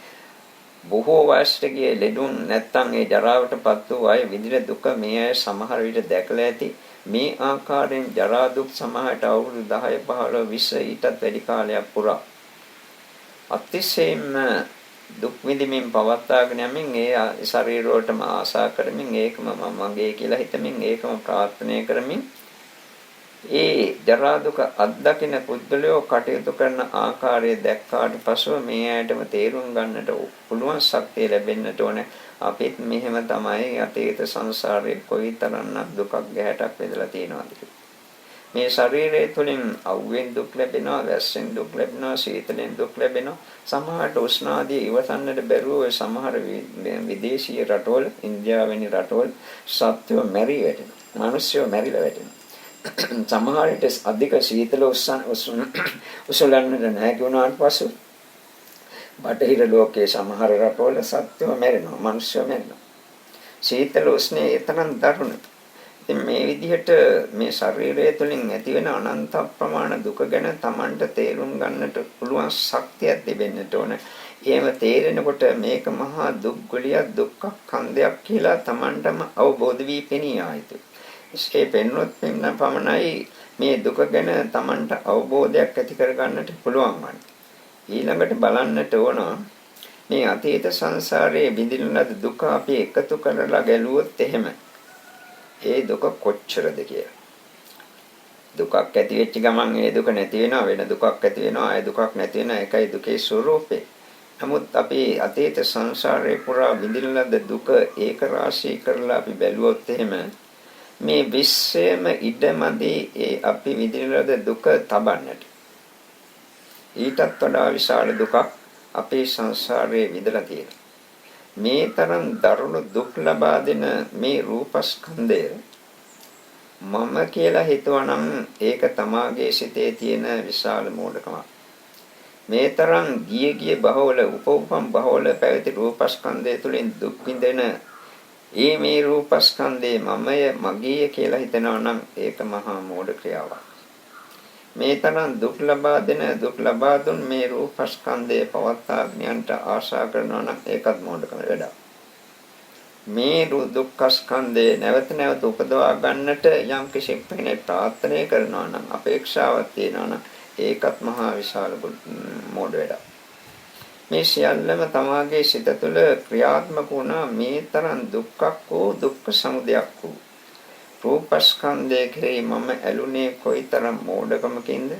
බොහෝ වයසට ගිය ලෙඩුන් නැත්තම් ඒ ජරාවටපත් වූ අය විඳින දුක මේ අය සමහර විට දැකලා ඇති. මේ ආකාරයෙන් ජරා දුක් සමහරට අවුරුදු 10 15 20 ඊටත් වැඩි කාලයක් පුරා අතිශයින්ම දුක් විඳින්මින් පවත්වාගෙන යමින් ඒ ශරීරවලටම ආශා කරමින් ඒකම මගේ කියලා හිතමින් ඒකම ප්‍රාර්ථනා කරමින් ඒ ජරා දුක අත්දකින පුද්ගලයෝ කටයුතු කරන ආකාරය දැක්කාට පසුව මේ ඇයටම තේරුම් ගන්නට පුළුවන් ශක්තිය ලැබෙන්නට ඕනේ. අපිත් මෙහෙම තමයි අතීත සංසාරයේ කොයිතරම්නම් දුකක් ගැහැටක් විඳලා තියෙනවද කියලා. මේ ශරීරය තුළින් අවුවෙන් දුක් ලැබෙනවා, වැස්සෙන් දුක් ලැබෙනවා, සීතලෙන් දුක් ලැබෙනවා. සමහරට උෂ්ණ ආදී ඉවසන්නට බැරුව සමහර විදේශීය රටවල, ඉන්දියාව වැනි රටවල සත්වෝ මැරී වැටෙනවා. මිනිස්සුયો මැරිලා වැටෙනවා. සමහර විට අධික සීතල උසලන්නට නැහැ වුණාට පසු බටහිර ලෝකයේ සමහර රටවල සත්වෝ මැරෙනවා, මිනිස්සුયો මැරෙනවා. සීතල උෂ්ණයේ එතරම් දරුණුයි. ඉතින් මේ විදිහට මේ ශරීරය තුළින් ඇතිවෙන අනන්ත ප්‍රමාණ දුක ගැන Tamanට තේරුම් ගන්නට පුළුවන් ශක්තියක් තිබෙන්නට ඕන. එහෙම තේරෙනකොට මේක මහා දුක් ගුලියක් දුක්ඛ කන්දයක් කියලා Tamanටම අවබෝධ වී පෙනී ආයිතු. ඒ පෙන්වොත් වෙන පමණයි මේ දුක ගැන Tamanට අවබෝධයක් ඇති කරගන්නට පුළුවන් වන්නේ. ඊළඟට බලන්නට ඕන මේ අතීත සංසාරයේ විඳින ලද දුක අපි එකතු කරලා ගැලුවොත් එහෙම ඒ දුක කොච්චරද කියලා. දුකක් ඇති වෙච්ච ගමන් ඒ දුක නැති වෙනවා, වෙන දුකක් ඇති වෙනවා, ඒ දුකක් නැති වෙනවා. ඒකයි දුකේ ස්වરૂපේ. නමුත් අපි අතීත සංසාරේ පුරා විඳින ලද දුක ඒක රාශී කරලා අපි බැලුවොත් එහෙම මේ විශ්වයේම ඉඩමදී ඒ අපි විඳින ලද දුක තබන්නට. ඊටත් වඩා විශාල දුකක් අපේ සංසාරයේ විඳලා තියෙනවා. මේ තරම් දරුණු දුක් ලබා දෙන මේ රූපස්කන්ධය මම කියලා හිතුවනම් ඒක තමාගේ සිතේ තියෙන විශාල මෝඩකමක්. මේ තරම් ගිය බහවල උපෝපම් බහවල පැවති රූපස්කන්ධය තුලින් දුක් විඳින මේ රූපස්කන්ධේ මමය මගේය කියලා හිතනවා නම් ඒක මහා මෝඩ ක්‍රියාවක්. මේ තරම් දුක් ලබා දෙන දුක් ලබා දුන් මේ රූපස්කන්ධයේ පවත්වාගෙනට ආශා කරනවා නම් ඒකත් මෝඩකම වැඩක්. මේ දුක්ඛස්කන්ධේ නැවත නැවත උපදවා ගන්නට යම් කිසි කෙනෙක් ප්‍රාර්ථනා කරනවා නම් අපේක්ෂාවක් තියනවා නම් ඒකත් මහා විශාල මෝඩ වැඩක්. මේ සියල්ලම තමාගේ සිත තුළ ක්‍රියාත්මක වුණා මේ තරම් දුක්ඛක් වූ දුක්ඛ සමුදයක් වූ රූපස්කන්ධයේ කෙරෙහි මම ඇලුනේ කොයිතරම් මෝඩකමකින්ද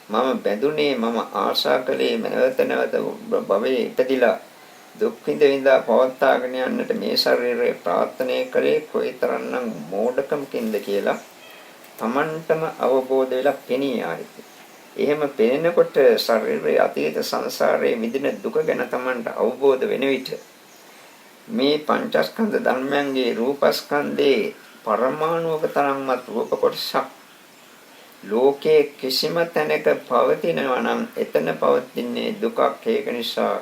මම බැඳුනේ මම ආශා කළේ නැවත නැවත භවයේ ඉපදිලා දුක් විඳින්දා පවත්වාගෙන යන්නට මේ ශරීරය ප්‍රාර්ථනා කළේ කොයිතරම්නම් මෝඩකමකින්ද කියලා Tamanටම අවබෝධ වෙලා පෙනී ආයේ. එහෙම පෙනෙනකොට ශරීරයේ අතීත සංසාරයේ විඳින දුක ගැන Tamanට අවබෝධ වෙන විට මේ පංචස්කන්ධ ධර්මයන්ගේ රූපස්කන්ධේ පරමාණුක තරම්වත් රූප කොටසක් ලෝකයේ කිසිම තැනක පවතිනවා නම් එතන පවතින්නේ දුකක්. ඒක නිසා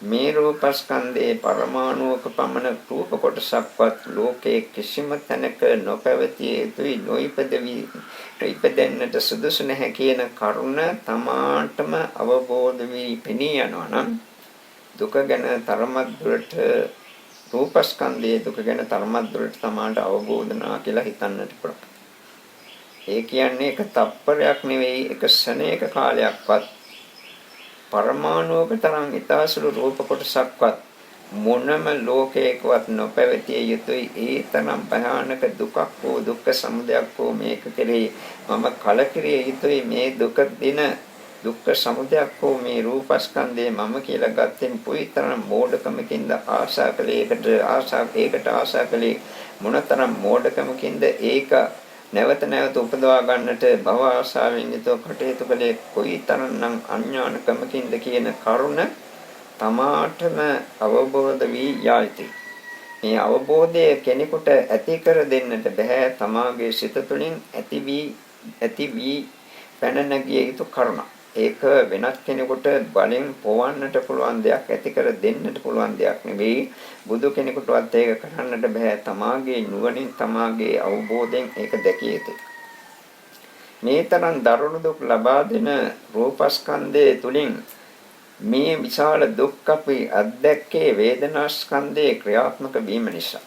මේ රූපස්කන්ධේ පරමාණුක පමණ රූප කොටසක්වත් ලෝකයේ කිසිම තැනක නොපැවතිය යුතුයි නොඉපදෙන්නට සුදුසු නැහැ කියන කරුණ තමාටම අවබෝධ වී පෙනී යනවා නම් දුක ගැන තරමක් දුරට රූපස්කන්ධයේ දුක ගැන තරමක් දුරට තමාට අවබෝධ නා කියලා හිතන්නට පුළුවන්. ඒ කියන්නේ එක තප්පරයක් නෙවෙයි එක ශරණයක කාලයක්වත් පරමාණුක තරම් ඊතාසුළු රූප කොටසක්වත් මොනම ලෝකයකවත් නොපැවතිය යුතුයි. ඒ තරම් භයානක දුකක් වූ දුක්ඛ සමුදයක් වූ මේක කෙරෙහි මම කලකිරිය යුතුයි. මේ දුක දින දුක්ඛ සමුදයක් වූ මේ රූපස්කන්ධේ මම කියලා ගත්තෙන් පුයිතරම් මෝඩකමකින්ද ඒකට ආශා කළේ මොනතරම් මෝඩකමකින්ද ඒක නැවත නැවත උපදවා ගන්නට භව ආශාවෙන් යුතුව කටයුතු කළේ කොයිතරම්නම් අඥානකමකින්ද කියන කරුණ තමාටම අවබෝධ වී යායිති. මේ අවබෝධය කෙනෙකුට ඇති කර දෙන්නට බෑ. තමාගේ සිත තුළින් ඇති වී පැන නැගිය යුතු කරුණ. ඒක වෙනත් කෙනෙකුට බලෙන් පොවන්නට පුළුවන් දෙයක්, ඇති කර දෙන්නට පුළුවන් දෙයක් නෙවෙයි. බුදු කෙනෙකුටවත් ඒක කරන්නට බෑ. තමාගේ නුවණින් තමාගේ අවබෝධයෙන් ඒක දැකිය යුතුයි. මේ තරම් දරුණු දුක් ලබා දෙන රූපස්කන්ධය තුලින් මේ විශාල දුක් අපි අත්දැක්කේ වේදනාස්කන්ධයේ ක්‍රියාත්මක වීම නිසා.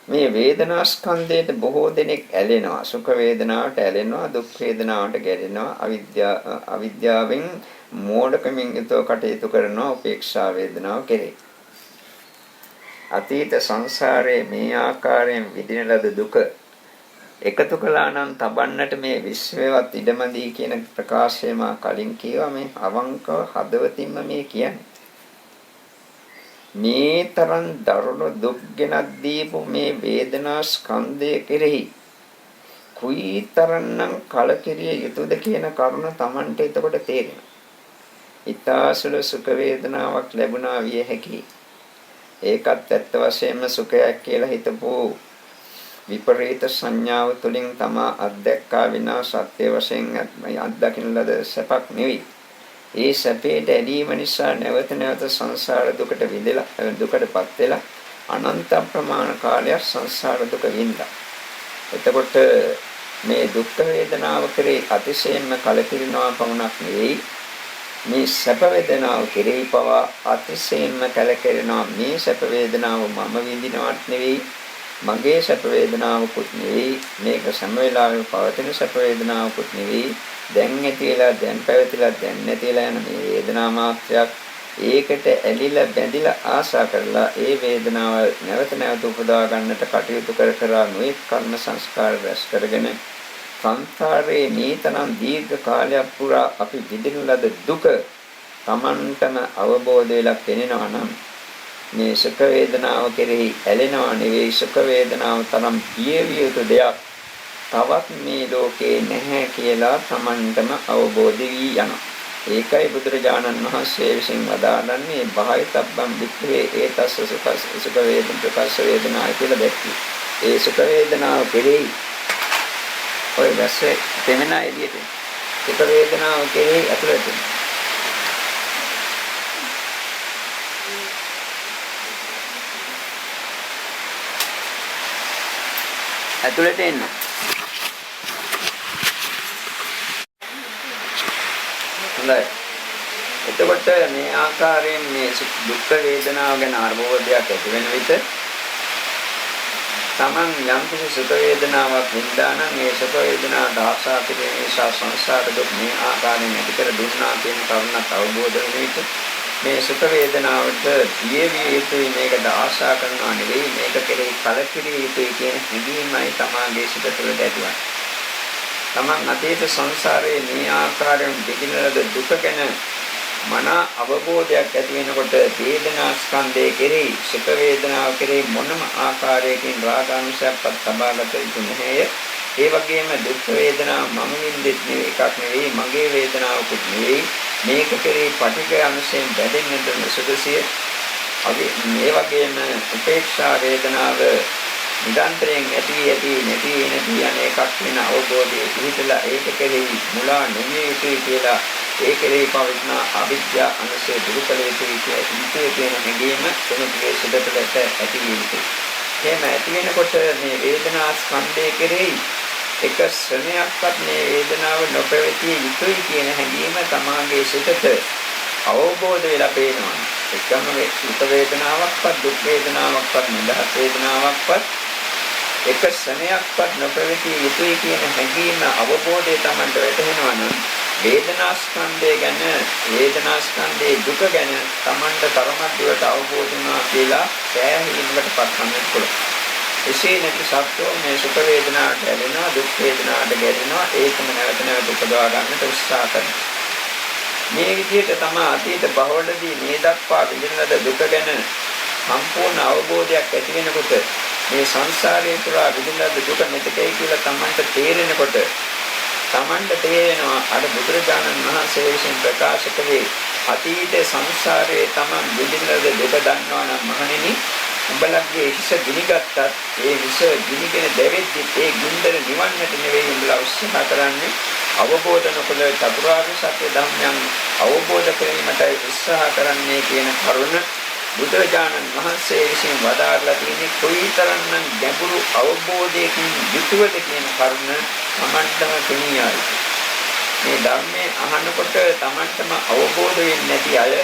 මේ වේදනාස්කන්ධයට බොහෝ දෙනෙක් ඇලෙනවා. සුඛ වේදනාවට ඇලෙනවා, දුක් වේදනාවට ගැටෙනවා, අවිද්‍යාවෙන් මෝඩකමින් යුතුව කටයුතු කරනවා උපේක්ෂා වේදනාව කෙරේ. අතීත සංසාරයේ මේ ආකාරයෙන් විඳින ලද දුක එකතු කළා නම් තබන්නට මේ විශ්වයවත් ඉඩමදී කියන ප්‍රකාශය මා කලින් කියවා. මේ අවංකව හදවතින්ම මේ කියන්නේ. මේ තරම් දරුණු දුක් ගෙනත් දීපු මේ වේදනා ස්කන්ධය කෙරෙහි කුයිතරම්නම් කලකිරිය යුතුද කියන කරුණ Tamanට එතකොට තේරෙනවා. ඊතාසුළු සුඛ වේදනාවක් ලැබුණා විය හැකියි. ඒකත් ඇත්ත වශයෙන්ම සුඛයක් කියලා හිතපු විපරීත සංඥාව තුළින් තමා අත්දැක්කා විනා සත්‍ය වශයෙන් අත්දකින්න ලද සැපක් නෙවෙයි. ඒ සැපේට ඇලීම නිසා නැවත නැවත සංසාර දුකට විඳලා දුකටපත් වෙලා අනන්ත ප්‍රමාණ කාලයක් සංසාර දුක විඳා. එතකොට මේ දුක් වේදනාව කෙරේ අතිශයින්ම කලකිරිනවා පමණක් නෙවෙයි මේ සැප වේදනාව කෙරෙහි පවා අතිශයින්ම කැළකෙරෙනවා. මේ සැප වේදනාව මම විඳිනවත් නෙවෙයි, මගේ සැප වේදනාවකුත් නෙවෙයි, මේක සෑම වෙලාවෙම පවතින සැප වේදනාවකුත් නෙවෙයි. දැන් ඇතිලා දැන් පැවතිලා දැන් නැතිලා යන මේ වේදනා මාත්‍රයක්. ඒකට ඇලිලා බැඳිලා ආශා කරලා ඒ වේදනාව නැවත නැවත උපදවා ගන්නට කටයුතු කර කර නොඑක් කර්ම සංස්කාර රැස් කරගෙන සංසාරේ නීතනම් දීර්ඝ කාලයක් පුරා අපි විඳින ලද දුක Tamanටම අවබෝධ වෙලා පෙනෙනවා නම් මේ සුඛ වේදනාව කෙරෙහි ඇලෙනවා නෙවෙයි, සුඛ වේදනාව තරම් පියවිය යුතු දෙයක් තවත් මේ ලෝකේ නැහැ කියලා Tamanටම අවබෝධ වී යනවා. ඒකයි බුදුරජාණන් වහන්සේ විසින් වදාළන්නේ බහයිතබ්බම් වික්ඛවේ ඒතස්ස සුඛ වේදන ප්‍රකාශ වේදනායි කියලා දැක්කේ. ඒ සුඛ වේදනාව කෙරෙහි ඔය දැස්සේ තෙමන එළියට සුඛ වේදනාව කෙරෙහි ඇතුළට එන්න. හොඳයි. එතකොට මේ ආකාරයෙන් මේ දුක් වේදනාව ගැන අවබෝධයක් ඇති වෙන විට Taman යම් කිසි සුඛ වේදනාවක් වින්දා නම් ඒ සුඛ වේදනාවට ආශා කිරීම නිසා සංසාර දුක් මේ ආකාරයෙන් ඇති කර දුන්නා කියන කරුණත් අවබෝධ වෙන විට මේ සුඛ වේදනාවට පියවිය යුතුයි, මේකට ආශා කරනවා නෙවෙයි, මේක කෙරෙහි කලකිරිය යුතුයි කියන හැඟීමයි තමාගේ සිත තුළ ඇතිවන්නේ. Taman අතීත සංසාරයේ මේ ආකාරයෙන් දෙකින ලද දුක ගැන මන අවබෝධයක් ඇති වෙනකොට වේදනා ස්කන්ධයේ කෙරෙහි සුඛ වේදනාව කෙරෙහි මොනම ආකාරයකින් රාගානුසයක්වත් තබාගත යුතු නැහැ. ඒ වගේම දුක් වේදනාව මම විඳින්නේ එකක් නෙවෙයි, මගේ වේදනාවකුත් නෙවෙයි. මේක කෙරෙහි පටිඝ අනුසයෙන් බැඳෙන්නට සුදුසිය. මේ වගේම උපේක්ෂා වේදනාව නිරන්තරයෙන් ඇති නැති යන එකක් වෙන අවබෝධයේ පිහිටලා ඒක කෙරෙහි මුලා නොවිය යුතුයි කියලා ඒ කෙරෙහි පවතින අවිද්‍යා අනුසය දුරු කළ යුතුයි කියන හැඟීම කෙනෙකුගේ සිතට ඇති වෙන්නේ. එහෙම ඇති වෙනකොට මේ වේදනා ස්කන්ධය කෙරෙහි එක ශ්‍රණයක්වත් මේ වේදනාව නොපැවතිය යුතුයි කියන හැඟීම තමාගේ සිතට අවබෝධ වෙලා පේනවා. එකම සුඛ වේදනාවක්වත් දුක් වේදනාවක්වත් නිදහස් වේදනාවක්වත් එක ශ්‍රණයක්වත් නොපැවතිය යුතුයි කියන හැඟීම අවබෝධය Tamanට වැටහෙනවා නම් වේදනා ස්කන්ධය ගැන, වේදනා ස්කන්ධයේ දුක ගැන Tamanට තරමක් දුරට අවබෝධ වුණා කියලා සෑහීමකට පත්වන්නට පුළුවන්. එසේ නැති සත්‍යෝ මේ සුඛ වේදනාවට ඇලෙනවා, දුක් වේදනාවට ගැටෙනවා, ඒකම නැවත නැවත උපදවා ගන්නට උත්සාහ කරනවා. මේ විදිහට තමයි අතීත බහවලදී මේ දක්වා විඳින ලද දුක ගැන සම්පූර්ණ අවබෝධයක් ඇති වෙනකොට මේ සංසාරයේ පුරා විඳින ලද දුක මෙතකයි කියලා Tamanට තේරෙනකොට Tamanට තේරෙනවා අර බුදුරජාණන් වහන්සේ විසින් ප්‍රකාශ කළේ අතීත සංසාරයේ Taman විඳින ලද දුක දන්නවා නම් මහණෙනි, උඹලගේ හිස ගිනිගත්තත් ඒ හිස ගිනිගෙන දැවෙද්දි ඒ ගින්දර නිවන්නට නෙවෙයි උඹලා උත්සාහ කරන්නේ, අවබෝධ නොකළ චතුරාර්ය සත්‍ය ධර්මයන් අවබෝධ කිරීමටයි උත්සාහ කරන්නේ කියන කරුණ බුදුරජාණන් වහන්සේ විසින් වදාarලා තියෙන්නේ කොයිතරම්නම් ගැඹුරු අවබෝධයකින් යුතුවද කියන කරුණ තමන්ටම තේනියයි. මේ ධර්මයේ අහනකොට තමන්ටම අවබෝධ වෙන්නේ නැති අය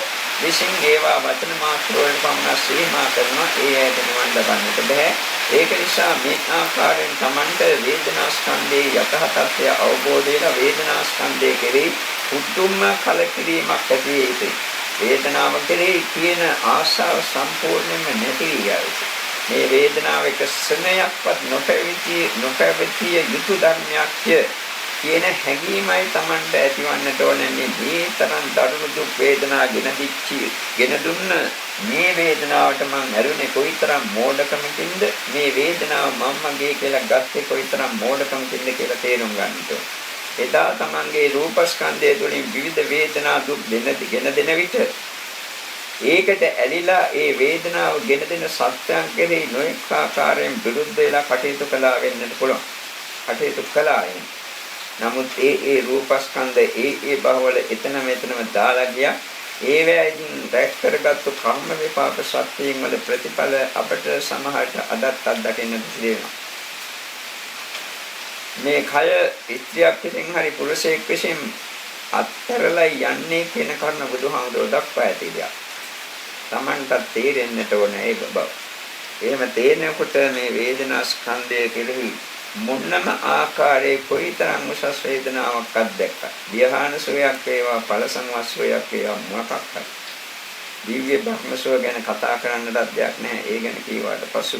විසින් ඒවා වචන මාත්‍ර වලට පමණ සීමා කරනවා, ඒ ඇයට නිවන් ලබන්නට බෑ. ඒක නිසා මේ ආකාරයෙන් තමන්ට වේදනා ස්කන්ධයේ යථා තත්ත්වය අවබෝධ වෙලා වේදනා ස්කන්ධය කෙරෙහි උතුම්ම කලකිරීමක් ඇති වෙයි. වේදනාව කෙරෙහි තියෙන ආශාව සම්පූර්ණයෙන්ම නැති යයි. මේ වේදනාව එක ස්නේහයක්වත් නොපැවතිය යුතු ධර්මයක් කියන හැඟීමයි Tamanට ඇතිවන්නට ඕනේ. මේ තරම් දරුණු දුක් වේදනා ගෙන දුන්න මේ වේදනාවට මං ඇරුණේ කොයිතරම් මෝඩකමකින්ද, මේ වේදනාව මම්මගේ කියලා ගත්තේ කොයිතරම් මෝඩකමකින්ද කියලා තේරුම් ගන්නට ඕනේ. එදා Tamanගේ රූපස්කන්ධය තුළින් විවිධ වේදනා දුක් ගෙන දෙන විට ඒකට ඇලිලා ඒ වේදනාව ගෙන දෙන සත්‍යයන් කෙරෙහි නොඑක ආකාරයෙන් විරුද්ධ වෙලා කටයුතු කළා වෙන්නත් පුළුවන්. කටයුතු කළා. නමුත් ඒ රූපස්කන්ධ ඒ බහවල එතනම දාලා ගියා. ඒ වේදින් රැක් කරගත්තු කර්ම විපාක සත්‍යයෙන් වල ප්‍රතිඵල අපට සමහරට අදත් අත්දකින්න සිදුවෙනවා. මේ කය ස්ත්‍රියක් විසින් හරි පුරුෂයෙක් විසින් අත්තරලා යන්නේ කියන කරුණ බුදුහාමුදුරුවෝ දක්වා ඇති දෙයක්. Tamanට තේරෙන්නට ඕනේ ඒ බව. එහෙම තේරෙනකොට මේ වේදනා ස්කන්ධය කෙරෙහි මොන්නම ආකාරයේ කොයිතරම් උසස් වේදනාවක් අත්දැක්කත් ධ්‍යාන සෝයක් වේවා ඵලසංවස්සෝයක් වේවා මොකක්ද දිව්‍ය බ්‍රහ්මසෝ ගැන කතා කරන්නට දෙයක් නැහැ. ඒ ගැන කීවාට පසු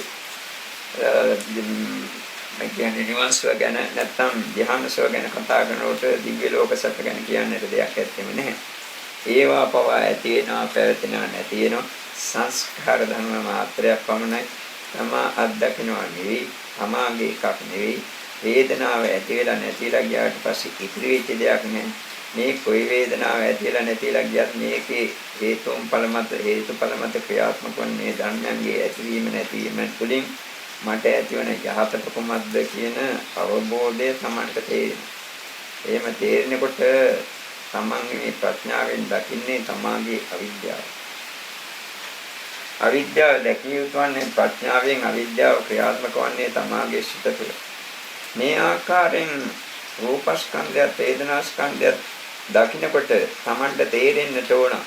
මම කියන්නේ නිවන්සෝ ගැන නැත්නම් ධ්‍යානසෝ ගැන කතා කරනකොට දිව්‍ය ලෝක සත්‍ය ගැන කියන්නට දෙයක් ඇත්තෙම නැහැ. ඒවා පවා ඇති වෙනවා පැවතෙනවා නැති වෙනවා සංස්කාර ධර්ම මාත්‍රයක් පමණයි. තමා අත්දකින්නවා නෙවෙයි, තමාගේ එකක් නෙවෙයි. වේදනාව ඇති වෙලා නැතිලා ගියාට පස්සේ ඉතිරි වෙච්ච දෙයක් නැහැ. මේ කොයි වේදනාව ඇති වෙලා නැතිලා ගියත් මේකේ හේතුඵල මත ක්‍රියාත්මක වන්නේ ධර්මයන්ගේ ඇතිවීම නැතිවීම තුළින් මට ඇතිවන යහපත කොමත්ද කියන අවබෝධය Tamanට තේරෙනවා. එහෙම තේරෙනකොට තමන්ගේ මේ ප්‍රඥාවෙන් දකින්නේ තමාගේ අවිද්‍යාව. අවිද්‍යාව දැකිය යුතු වන්නේ ප්‍රඥාවෙන්, අවිද්‍යාව ක්‍රියාත්මක වන්නේ තමාගේ සිත තුළ. මේ ආකාරයෙන් රූපස්කන්ධයත් වේදනාස්කන්ධයත් දකින්නකොට තමන්ට තේරෙන්නට ඕන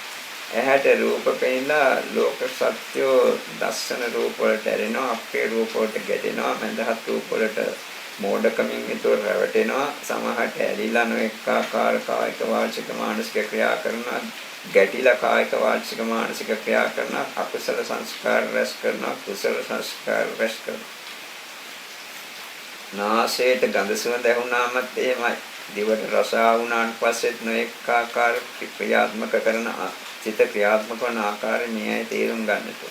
ඇහැට රූප පෙන්නලා ලෝක සත්‍යෝ දස්සන රූප වලට ඇරෙනවා, අපේ රූප වලට ගැටෙනවා, මඳහත් රූප වලට මෝඩකමින් විතර රැවටෙනවා, සමහරට ඇලිලා නොඑක ආකාර කායික වාචික මානසික ක්‍රියා කරනවා, ගැටිලා කායික වාචික මානසික ක්‍රියා කරනවා, අකුසල සංස්කාර රැස් කරනවා, කුසල සංස්කාර රැස් කරනවා. නාසයට ගඳ සුවඳ ඇහුණාමත් එහෙමයි. දිවට රස ආවුණාන් පස්සෙත් නොඑක ආකාර ක්‍රියාත්මක කරන චිත ක්‍රියාත්මක වන ආකාරය මෙයයි තේරුම් ගන්නට.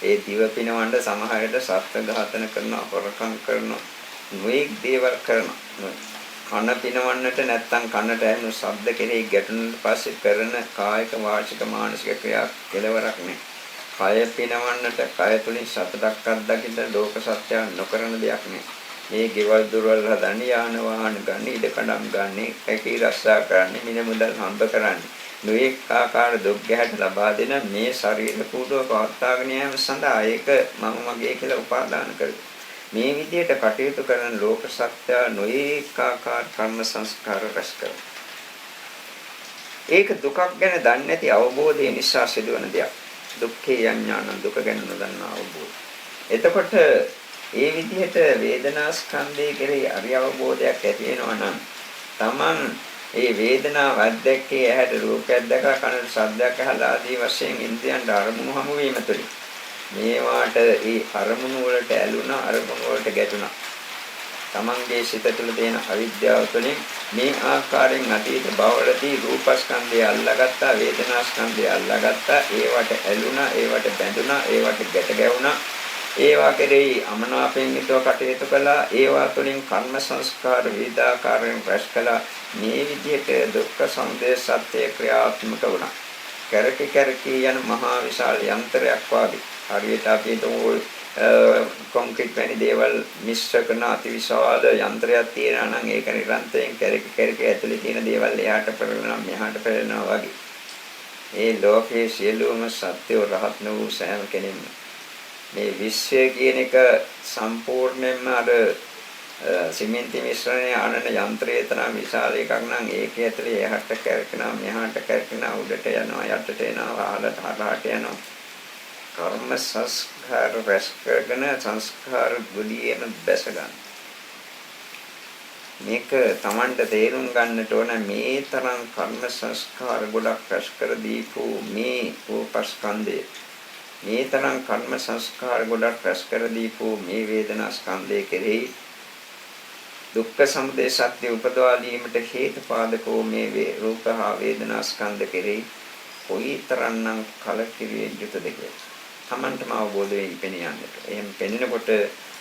ඒ දිව පිනවන්න සමහරට සත්ත්ව ඝාතන කරනවා, හොරකම් කරනවා, නොඑක් දේවල් කරනවා. කන පිනවන්නට නැත්තම් කනට ඇහෙන ශබ්ද කෙරෙහි ගැටුණාට පස්සේ කරන කායික වාචික මානසික ක්‍රියා කෙලවරක් නෑ. කය පිනවන්නට කය තුලින් සතුටක් අත්දකින්න ලෝක සත්‍ය නොකරන දෙයක් නෑ. මේ ගෙවල් දොරවල් හදන්නේ, යාන වාහන ගන්න, ඉඩ කඩම් ගන්න, කැකී රස්සා කරන්නේ, මිල මුදල් හම්බ කරන්නේ. නොඑක ආකාර දුක් ගැහැට ලබා දෙන මේ ශරීර කූඩුව පවත්වාගෙන යාම සඳහා ඒක මම මගේ කියලා උපාදාන කරගන්නවා. මේ විදිහට කටයුතු කරන ලෝක සත්‍ය නොඑක ආකාර කර්ම සංස්කාර රැස් කරනවා. ඒක දුකක් ගැන දන්නේ නැති අවබෝධය නිසා සිදුවන දෙයක්. දුක්ඛේ යඥාන දුක ගැන නොදන්නා අවබෝධය. එතකොට ඒ විදිහට වේදනා ස්කන්ධය කෙරෙහි අරිය අවබෝධයක් ඇති වෙනවා නම් Taman ඒ වේදනාව අත්දැකේ ඇහැට රූපයක් දැකලා කනට ශබ්දයක් අහලා ආදී වශයෙන් ඉන්ද්‍රයන්ට අරමුණු හමු වීම තුළින් මේවාට ඒ අරමුණු වලට ඇලුනා, අරමුණු වලට ගැටුණා. Tamanගේ සිත තුළ තියෙන අවිද්‍යාව තුළින් මේ ආකාරයෙන් අතීත භවවලදී රූපස්කන්ධය අල්ලාගත්තා, වේදනාස්කන්ධය අල්ලාගත්තා, ඒවට ඇලුනා, ඒවට බැඳුනා, ඒවට ගැට ගැවුණා. ඒවා කෙරෙහි අමනාපයෙන් හිතව කටයුතු කළා. ඒවා තුළින් කර්ම සංස්කාර විවිධාකාරයෙන් රැස් කළා. මේ විදිහට දුක්ඛ සමුදය සත්‍ය ක්‍රියාත්මක වුණා. කැරකි යන මහා විශාල යන්ත්‍රයක් වාගේ. හරියට අපි කොන්ක්‍රීට් වැනි දේවල් මිශ්‍ර කරන අතිවිශාල යන්ත්‍රයක් තියෙනවා නම් ඒක නිරන්තරයෙන් කැරකි ඇතුලේ තියෙන දේවල් එහාට පෙරලනවා මෙහාට පෙරලනවා වගේ. මේ ලෝකයේ සියලුම සත්‍යෝ රහත් වූ සෑම කෙනෙක්ම මේ විශ්වය කියන එක සම්පූර්ණයෙන්ම අර සිමෙන්ති මිශ්‍රණය අනන යන්ත්‍රයේ තරම් විශාල එකක් නම් ඒක ඇතුලේ එහාට කැරකෙනවා මෙහාට කැරකෙනවා උඩට යනවා යටට එනවා අහලට හරහට යනවා. කර්ම සංස්කාර රැස් කරගෙන සංස්කාර ගුලියෙම බැස ගන්න. මේක Tamanට තේරුම් ගන්නට ඕන මේ තරම් කර්ම සංස්කාර ගොඩක් රැස් කර දීපු මේ රූපස්කන්ධය මේ තරම් කර්ම සංස්කාර ගොඩක් රැස් කර දීපු මේ වේදනා ස්කන්ධය කෙරෙහි දුක්ඛ සමුදය සත්‍ය උපදවා දීමට හේතුපාදකෝ මේ රූප හා වේදනා ස්කන්ධ කෙරෙහි කොයිතරම්නම් කලකිරිය යුතුද කියලා Tamanටම අවබෝධ වෙයි පෙනියන්නට. එහෙම පෙනෙනකොට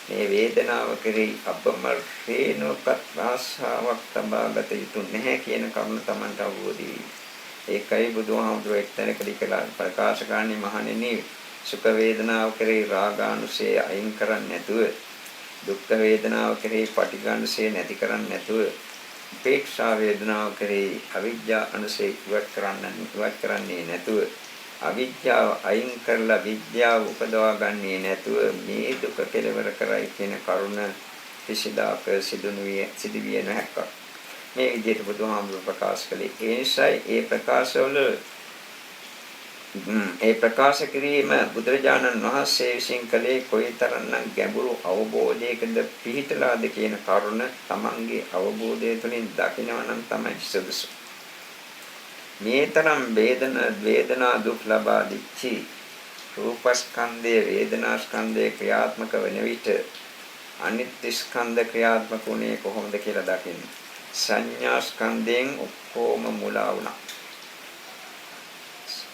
මේ වේදනාව කෙරෙහි අපමර්ථේනොකත් ආශාවක් තබාගත යුතු නැහැ කියන කරුණ Tamanට අවබෝධ වෙයි. ඒකයි බුදුහාමුදුරුවෝ එක්තැනකදී කියලා ප්‍රකාශ කරන්නේ මහණෙනි සුඛ වේදනාව කෙරෙහි රාගානුසය අයින් කරන්නේ නැතුව දුක්ඛ වේදනාව කෙරෙහි පටිඝානුසය නැති කරන්නේ නැතුව උපේක්ෂා වේදනාව කෙරෙහි අවිජ්ජා අනුසය ඉවත් කරන්නේ නැතුව අවිද්‍යාව අයින් කරලා විද්‍යාව උපදවා ගන්නේ නැතුව මේ දුක කෙලවර කරයි කියන කරුණ කිසිදාක සිදුවිය නොහැක. මේ විදිහට බුදුහාමුදුරුවෝ ප්‍රකාශ කළේ. ඒ නිසායි ඒ ප්‍රකාශ කිරීම බුදුරජාණන් වහන්සේ විසින් කළේ කොයිතරම්නම් ගැඹුරු අවබෝධයකද පිහිටලාද කියන කරුණ තමන්ගේ අවබෝධය තුළින් දකිනවා නම් තමයි සුදුසු. මේ තරම් වේදනා දුක් ලබා දිච්චි රූපස්කන්ධයේ වේදනාස්කන්ධයේ ක්‍රියාත්මක වෙන විට අනිත්‍ය ස්කන්ධ ක්‍රියාත්මක වුණේ කොහොමද කියලා දකින්න. සංඥා ස්කන්ධයෙන් ඔක්කොම මුලා වුණා.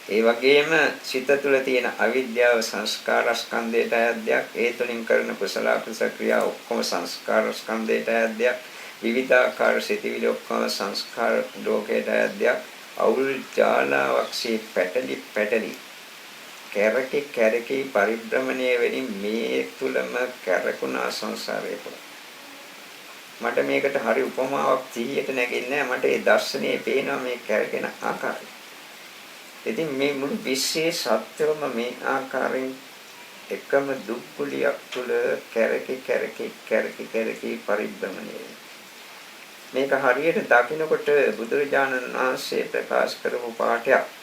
ඒ වගේම සිත තුළ තියෙන අවිද්‍යාව සංස්කාර ස්කන්ධයට අයද්දයක්, ඒ තුලින් කරන කුසල අකුසල ක්‍රියා ඔක්කොම සංස්කාර ස්කන්ධයට අයද්දයක්, විවිධාකාර සිතිවිලි ඔක්කොම සංස්කාර ලෝකයට අයද්දයක්, අවුල් ජාලාවක්ෂේ පැටලි කැරකි පරිභ්‍රමණය වෙමින් මේ තුලම කැරකුණා සංසාරේ පුරා. මට මේකට හරි උපමාවක් 100ට නැගෙන්නේ නැහැ. මට ඒ දර්ශනයේ පේනවා මේ කැරකෙන ආකාරය. ඉතින් මේ මුළු විශ්වයේ සත්‍යවම මේ ආකාරයෙන් එකම දුක්ඛලියක් තුල කැරකි පරිභ්‍රමණය වෙනවා. මේක හරියට දකිනකොට බුදුරජාණන් වහන්සේ ප්‍රකාශ කරපු පාඩයක්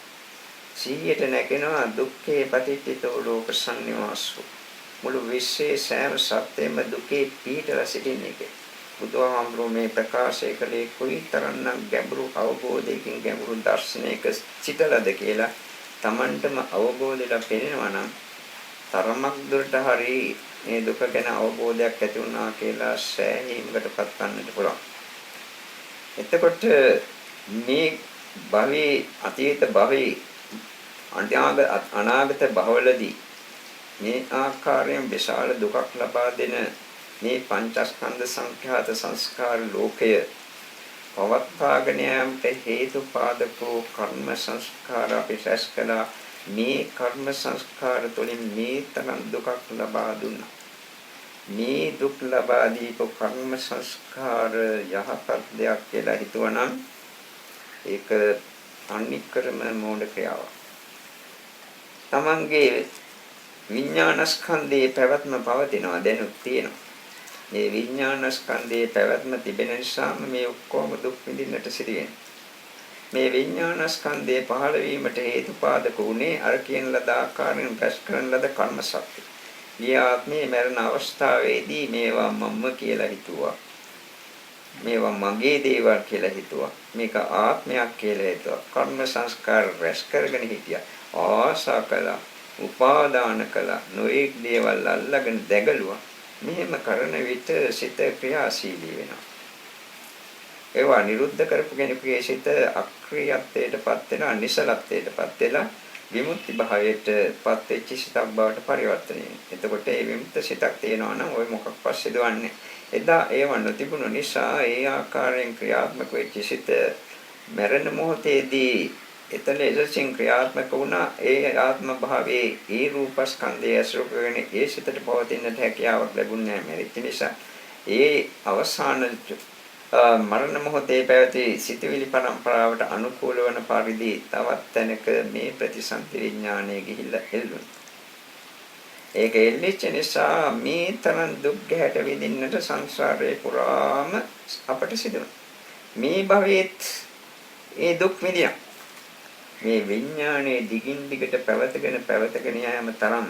100ට නැගෙනවා දුක්ඛේ පටිච්චිතෝ ලෝක සංනිවාසෝ. මුළු විශ්වයේ සෑම සත්‍යෙම දුකේ පීඩලා සිටින්නේ කියලා. බුදුහාමුදුරුවෝ මේ ප්‍රකාශය කළේ කොයිතරම්නම් ගැඹුරු අවබෝධයකින් ගැඹුරු දර්ශනයක සිටලාද කියලා Tamanටම අවබෝධයලා පෙනෙනවා නම් තරමක් දුරට හරි මේ දුක ගැන අවබෝධයක් ඇති වුණා කියලා සෑහීමකටපත් වන්නට පුළුවන්. එතකොට මේ භවයේ අතීත භවයේ අනාගත භවවලදී මේ ආකාරයෙන් විශාල දුකක් ලබා දෙන මේ පංචස්කන්ධ සංඛ්‍යාත සංස්කාර ලෝකය පවත්වාගෙන යාමට හේතු පාදකෝ කර්ම සංස්කාර අපි රැස් කළා. මේ කර්ම සංස්කාර තුළින් මේ තරම් දුකක් ලබා දුන්නා. මේ දුක් ලබා දීපු කර්ම සංස්කාර යහපත් දෙයක් කියලා හිතුවනම් ඒක අනික්‍රම මෝඩ ක්‍රියාවක්. තමන්ගේ විඥානස්කන්ධයේ පැවැත්ම පවතිනවා දැනුත් තියෙනවා. මේ විඥානස්කන්ධයේ පැවැත්ම තිබෙන නිසාම මේ ඔක්කොම දුක් විඳින්නට සිදු වෙනවා. මේ විඥානස්කන්ධයේ පහළ වීමට හේතුපාදක වුණේ අර කියන ලද ආකාරයෙන් රැස් කරන ලද කර්ම ශක්තිය. මේ ආත්මයේ මරණ අවස්ථාවේදී මේවා මම කියලා හිතුවා. මේවා මගේ දේවල් කියලා හිතුවා. මේක ආත්මයක් කියලා හිතුවා. කර්ම සංස්කාර රැස් කරගෙන හිටියා. ආශා කළා, උපාදාන කළා, නොඑක් දේවල් අල්ලගෙන දැගලුවා. මෙහෙම කරන විට සිත ක්‍රියාශීලී වෙනවා. ඒවා නිරුද්ධ කරපු කෙනෙකුගේ සිත අක්‍රියත්වයටපත් වෙනවා, නිසලත්වයටපත් වෙලා විමුක්ති භාවයටපත් වෙච්ච සිතක් බවට පරිවර්තනය වෙනවා. එතකොට මේ විමුක්ත සිතක් තියෙනවා නම් ওই මොකක්වත් සිදුවන්නේ. එදා ඒව නොතිබුණු නිසා ඒ ආකාරයෙන් ක්‍රියාත්මක වෙච්ච සිත මරණ මොහොතේදී එතන එලෙසින් ක්‍රියාත්මක වුණා. ඒ ආත්ම භාවයේ ඒ රූපස්කන්ධය ඇසුරු කරගෙන ඒ සිතට පවතින්නට හැකියාවක් ලැබුණේ නැහැ. මෙරිච්ච නිසා ඒ අවසාන මරණ මොහොතේ පැවති සිතවිලි පරම්පරාවට අනුකූල වන පරිදි තවත් තැනක මේ ප්‍රතිසන්ති විඥානය ගිහිල්ලා එල්ලුණා. ඒක එල්ලෙච්ච නිසා මේ තරම් දුක් ගැට විඳින්නට සංසාරේ පුරාම අපට සිදුවනවා. මේ භවයේත් ඒ දුක් විඳිනවා. මේ විඥානයේ දිගින් දිගට පැවතගෙන යෑම තරම්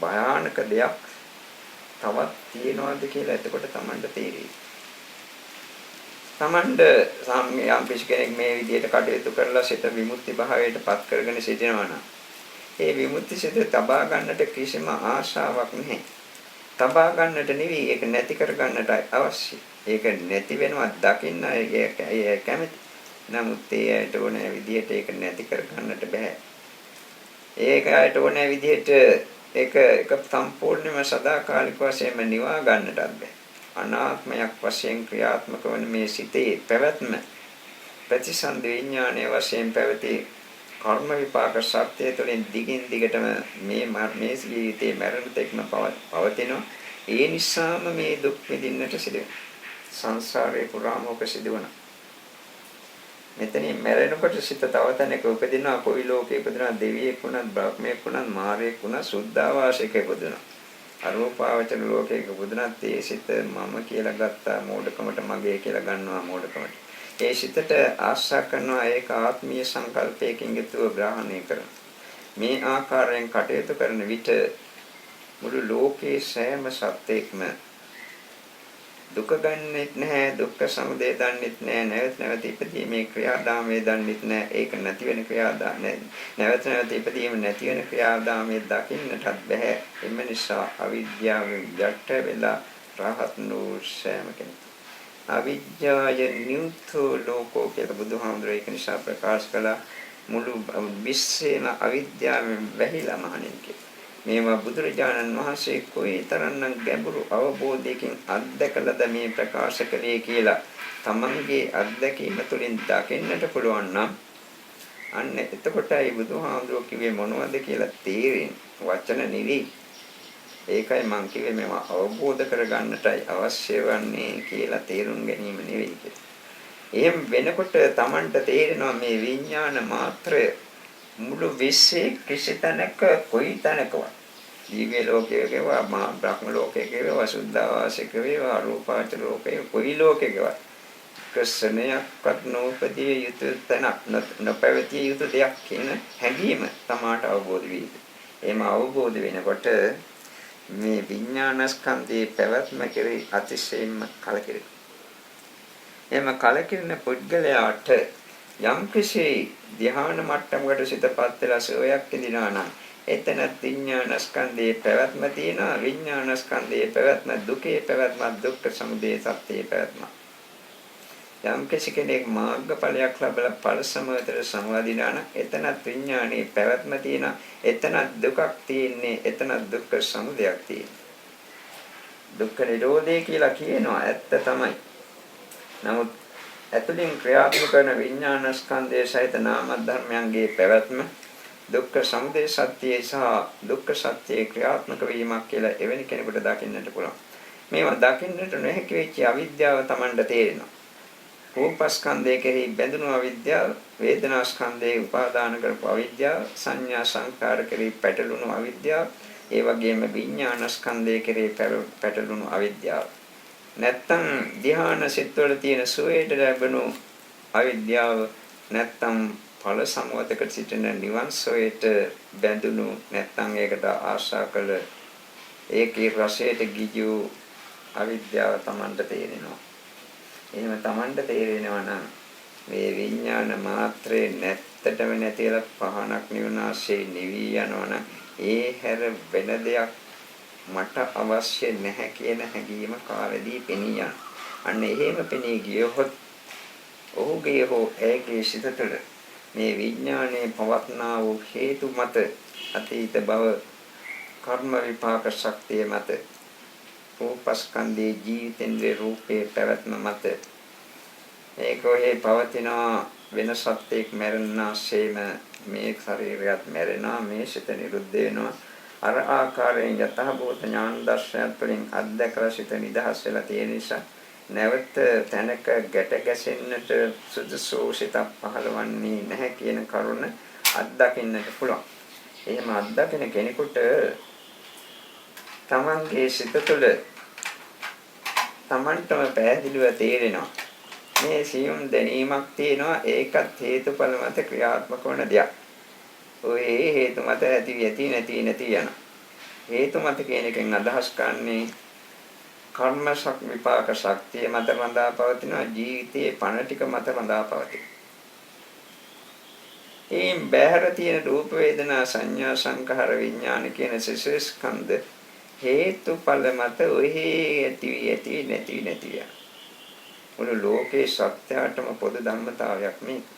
භයානක දෙයක් තවත් තියෙනවද කියලා එතකොට Tamanට තේරෙයි. Tamanට යම් කෙනෙක් මේ විදිහට කටයුතු කරලා සිත විමුක්ති භාවයට පත් කරගෙන සිටිනවා නම් ඒ විමුක්ති සිත තබා ගන්නට කිසිම ආශාවක් නැහැ. තබා ගන්නට නෙවෙයි ඒක නැති කර ගන්නට අවශ්‍ය. ඒක නැති වෙනවා දකින්න ඒක කැමති. නමුත් ඒයට ඕනෑ විදිහට ඒක නැති කර ගන්නට බෑ. ඒකට ඕනෑ විදිහට ඒක සම්පූර්ණයෙන්ම සදාකාලික වශයෙන්ම නිවා ගන්නටත් බෑ. අනාත්මයක් වශයෙන් ක්‍රියාත්මක වන මේ සිතේ පැවැත්ම ප්‍රතිසන්ද විඥානයේ වශයෙන් පැවති කර්ම විපාක සත්‍යය තුළින් දිගින් දිගටම මේ ජීවිතේ මරණ තෙක්ම පවතිනවා. ඒ නිසාම මේ දුක් විඳින්නට සිදුවෙනවා. සංසාරේ පුරාම ඔක සිදුවනවා. මෙතනින් මැරෙනකොට සිත තව තැනක උපදිනවා. කොයි ලෝකේ උපදිනවා? දෙවියෙක් වුණත්, බ්‍රහ්මයෙක් වුණත්, මාරයෙක් වුණත්, සුද්ධාවාසයක උපදිනවා. අරූපාවචර ලෝකයක බුදුනත් ඒ සිත මම කියලා ගත්තා මෝඩකමට මගේ කියලා ගන්නවා මෝඩකමට. ඒ සිතට ආශා කරනවා ඒක ආත්මීය සංකල්පයකින් යුතුව ග්‍රහණය කරන. මේ ආකාරයෙන් කටයුතු කරන විට මුළු ලෝකේ සෑම සත්‍යයක්ම දුක ගන්නෙත් නැහැ දුක්ඛ සමුදය දන්නෙත් නැහැ නැවත නැවත ඉපදීමේ ක්‍රියාදාමයේ දන්නෙත් නැහැ ඒක නැති වෙන ක්‍රියාදාමය නැවත නැවත ඉපදීම නැති වෙන ක්‍රියාදාමයේ දකින්නටත් බෑ එම නිසා අවිද්‍යාවෙන් යට වෙලා රහත් වූ සෑම කෙනෙක් අවිද්‍යාය නියුතෝ ලෝකෝ කියලා බුදුහාමුදුරේ ඒක නිසා ප්‍රකාශ කළා මුළු විශ්වයම අවිද්‍යාවෙන් වැහිලා මහණෙනි මේවා බුදුරජාණන් වහන්සේ කොයිතරම්නම් ගැඹුරු අවබෝධයකින් අත්දකලාද මේ ප්‍රකාශ කළේ කියලා තමන්ගේ අත්දැකීම තුළින් දකින්නට පුළුවන් නම් අන්න එතකොටයි බුදුහාමුදුරුවෝ කිව්වේ මොනවද කියලා තේරෙන්නේ වචන නෙවෙයි ඒකයි මං කිව්වේ මේවා අවබෝධ කරගන්නටයි අවශ්‍ය වන්නේ කියලා තේරුම් ගැනීම නෙවෙයි කියලා. එහෙම වෙනකොට තමන්ට තේරෙනවා මේ විඥාන මාත්‍රය මුළු විශ්වයේ කිසි තැනක කොයි තැනකවත් දිව්‍ය ලෝකයක වේවා මා බ්‍රහ්ම ලෝකයක වේවා සුද්ධාවාසික වේවා රූපාවචර ලෝකයක කොයි ලෝකයකවත් ක්ෂණයක්වත් නොපදී යුතු තැනක් නොපැවතිය යුතු දෙයක් කියන හැඟීම තමාට අවබෝධ වී. එහෙම අවබෝධ වෙනකොට මේ විඥානස්කන්ධයේ පැවැත්ම කෙරෙහි අතිශයින්ම කලකිරෙනවා. එහෙම කලකිරෙන පුද්ගලයාට යම් කිසි ධ්‍යාන මට්ටමකට සිතපත් වෙලා සෝයක් ඉදිනා නම් එතන විඥානස්කන්ධයේ පැවැත්ම තියෙනවා විඥානස්කන්ධයේ පැවැත්ම දුකේ පැවැත්ම දුක්ඛ සමුදය සත්‍යයේ පැවැත්ම යම් කිසි කෙනෙක් මාර්ගඵලයක් ලැබලා ඵල සමතර සමවදිනා නම් එතන විඥානයේ පැවැත්ම තියෙනවා එතන දුකක් තියෙන්නේ එතන දුක්ඛ සමුදයක් තියෙනවා දුක්ඛ නිරෝධය කියලා කියනවා ඇත්ත තමයි නමුත් ඇතුලින් ක්‍රියාත්මක කරන විඥානස්කන්ධයේ සහිත නාම ධර්මයන්ගේ පැවැත්ම දුක්ඛ සමුදය සත්‍යය සහ දුක්ඛ සත්‍යයේ ක්‍රියාත්මක වීමක් කියලා එවැනි කෙනෙකුට දකින්නට පුළුවන්. මේවා දකින්නට නොහැකි වෙච්ච අවිද්‍යාව Tamanට තේරෙනවා. රූපස්කන්ධයේ කෙරෙහි බැඳුණු අවිද්‍යාව, වේදනාස්කන්ධයේ උපාදාන කරපු අවිද්‍යාව, සංඥා සංකාර කෙරෙහි පැටළුණු අවිද්‍යාව, ඒ වගේම විඥානස්කන්ධයේ කෙරෙහි පැටළුණු අවිද්‍යාව. නැත්තම් ධ්‍යාන සිත්වල තියෙන සුවයට ලැබෙනු අවිද්‍යාව නැත්තම් ඵල සමවතක සිටින නිවන් සොයට බැඳුණු නැත්තම් ඒකට ආශා කළ ඒකේ රසයට ගිජු අවිද්‍යාව Tamanට තේරෙනවා. එහෙම Tamanට තේරෙනවා නම් මේ විඥාන මාත්‍රේ නැත්තටම නැතිලා පහනක් නිවනාසේ නිවි යනවනම් ඒ හැර වෙන දෙයක් මට අවශ්‍ය නැහැ කියන හැඟීම කාලෙදී පෙනී යන. අන්න එහෙම පෙනී ගියොත් ඔහුගේ හෝ ඇගේ සිත තුළ මේ විඥානයේ පවත්නා වූ හේතු මත අතීත භව කර්ම විපාක ශක්තිය මත රූපස්කන්ධයේ ජීවිතෙන්ගේ රූපේ පැවැත්ම මත ඒකෝහේ පවතින වෙන සත්‍යයක් මැරෙනාseම මේ ශරීරයත් මැරෙනවා මේ සිත නිරුද්ධ වෙනවා අර ආකාරයෙන් යතහභූත ඥාන දර්ශනයත් වලින් අධ්‍යක්ෂ සිත නිදහස් වෙලා තියෙන නිසා නැවත තැනක ගැට ගැසෙන්නට සුදුසු සිත පහළවන්නේ නැහැ කියන කරුණ අත්දකින්නට පුළුවන්. එහෙම අත්දකින කෙනෙකුට තමන්ගේ සිත තුළ තමන්ටම පැහැදිලිව තේරෙනවා මේ සියුම් දැනීමක් තියෙනවා ඒකත් හේතුඵල මත ක්‍රියාත්මක වන දෙයක්. ඔය හේතු මත ඇති නැති යන හේතු මත කියන එකෙන් අදහස් කරන්නේ කර්ම විපාක ශක්තිය මත රඳා පවතින ජීවිතයේ පණ ටික මත රඳා පවතින. මේ බහැර තියෙන රූප වේදනා සංඥා සංඛාර විඥාන කියන සසස්කන්ධ හේතුඵල මත ඔහි ඇති නැති යන මුළු ලෝකේ සත්‍යයටම පොදු ධම්මතාවයක් මේක.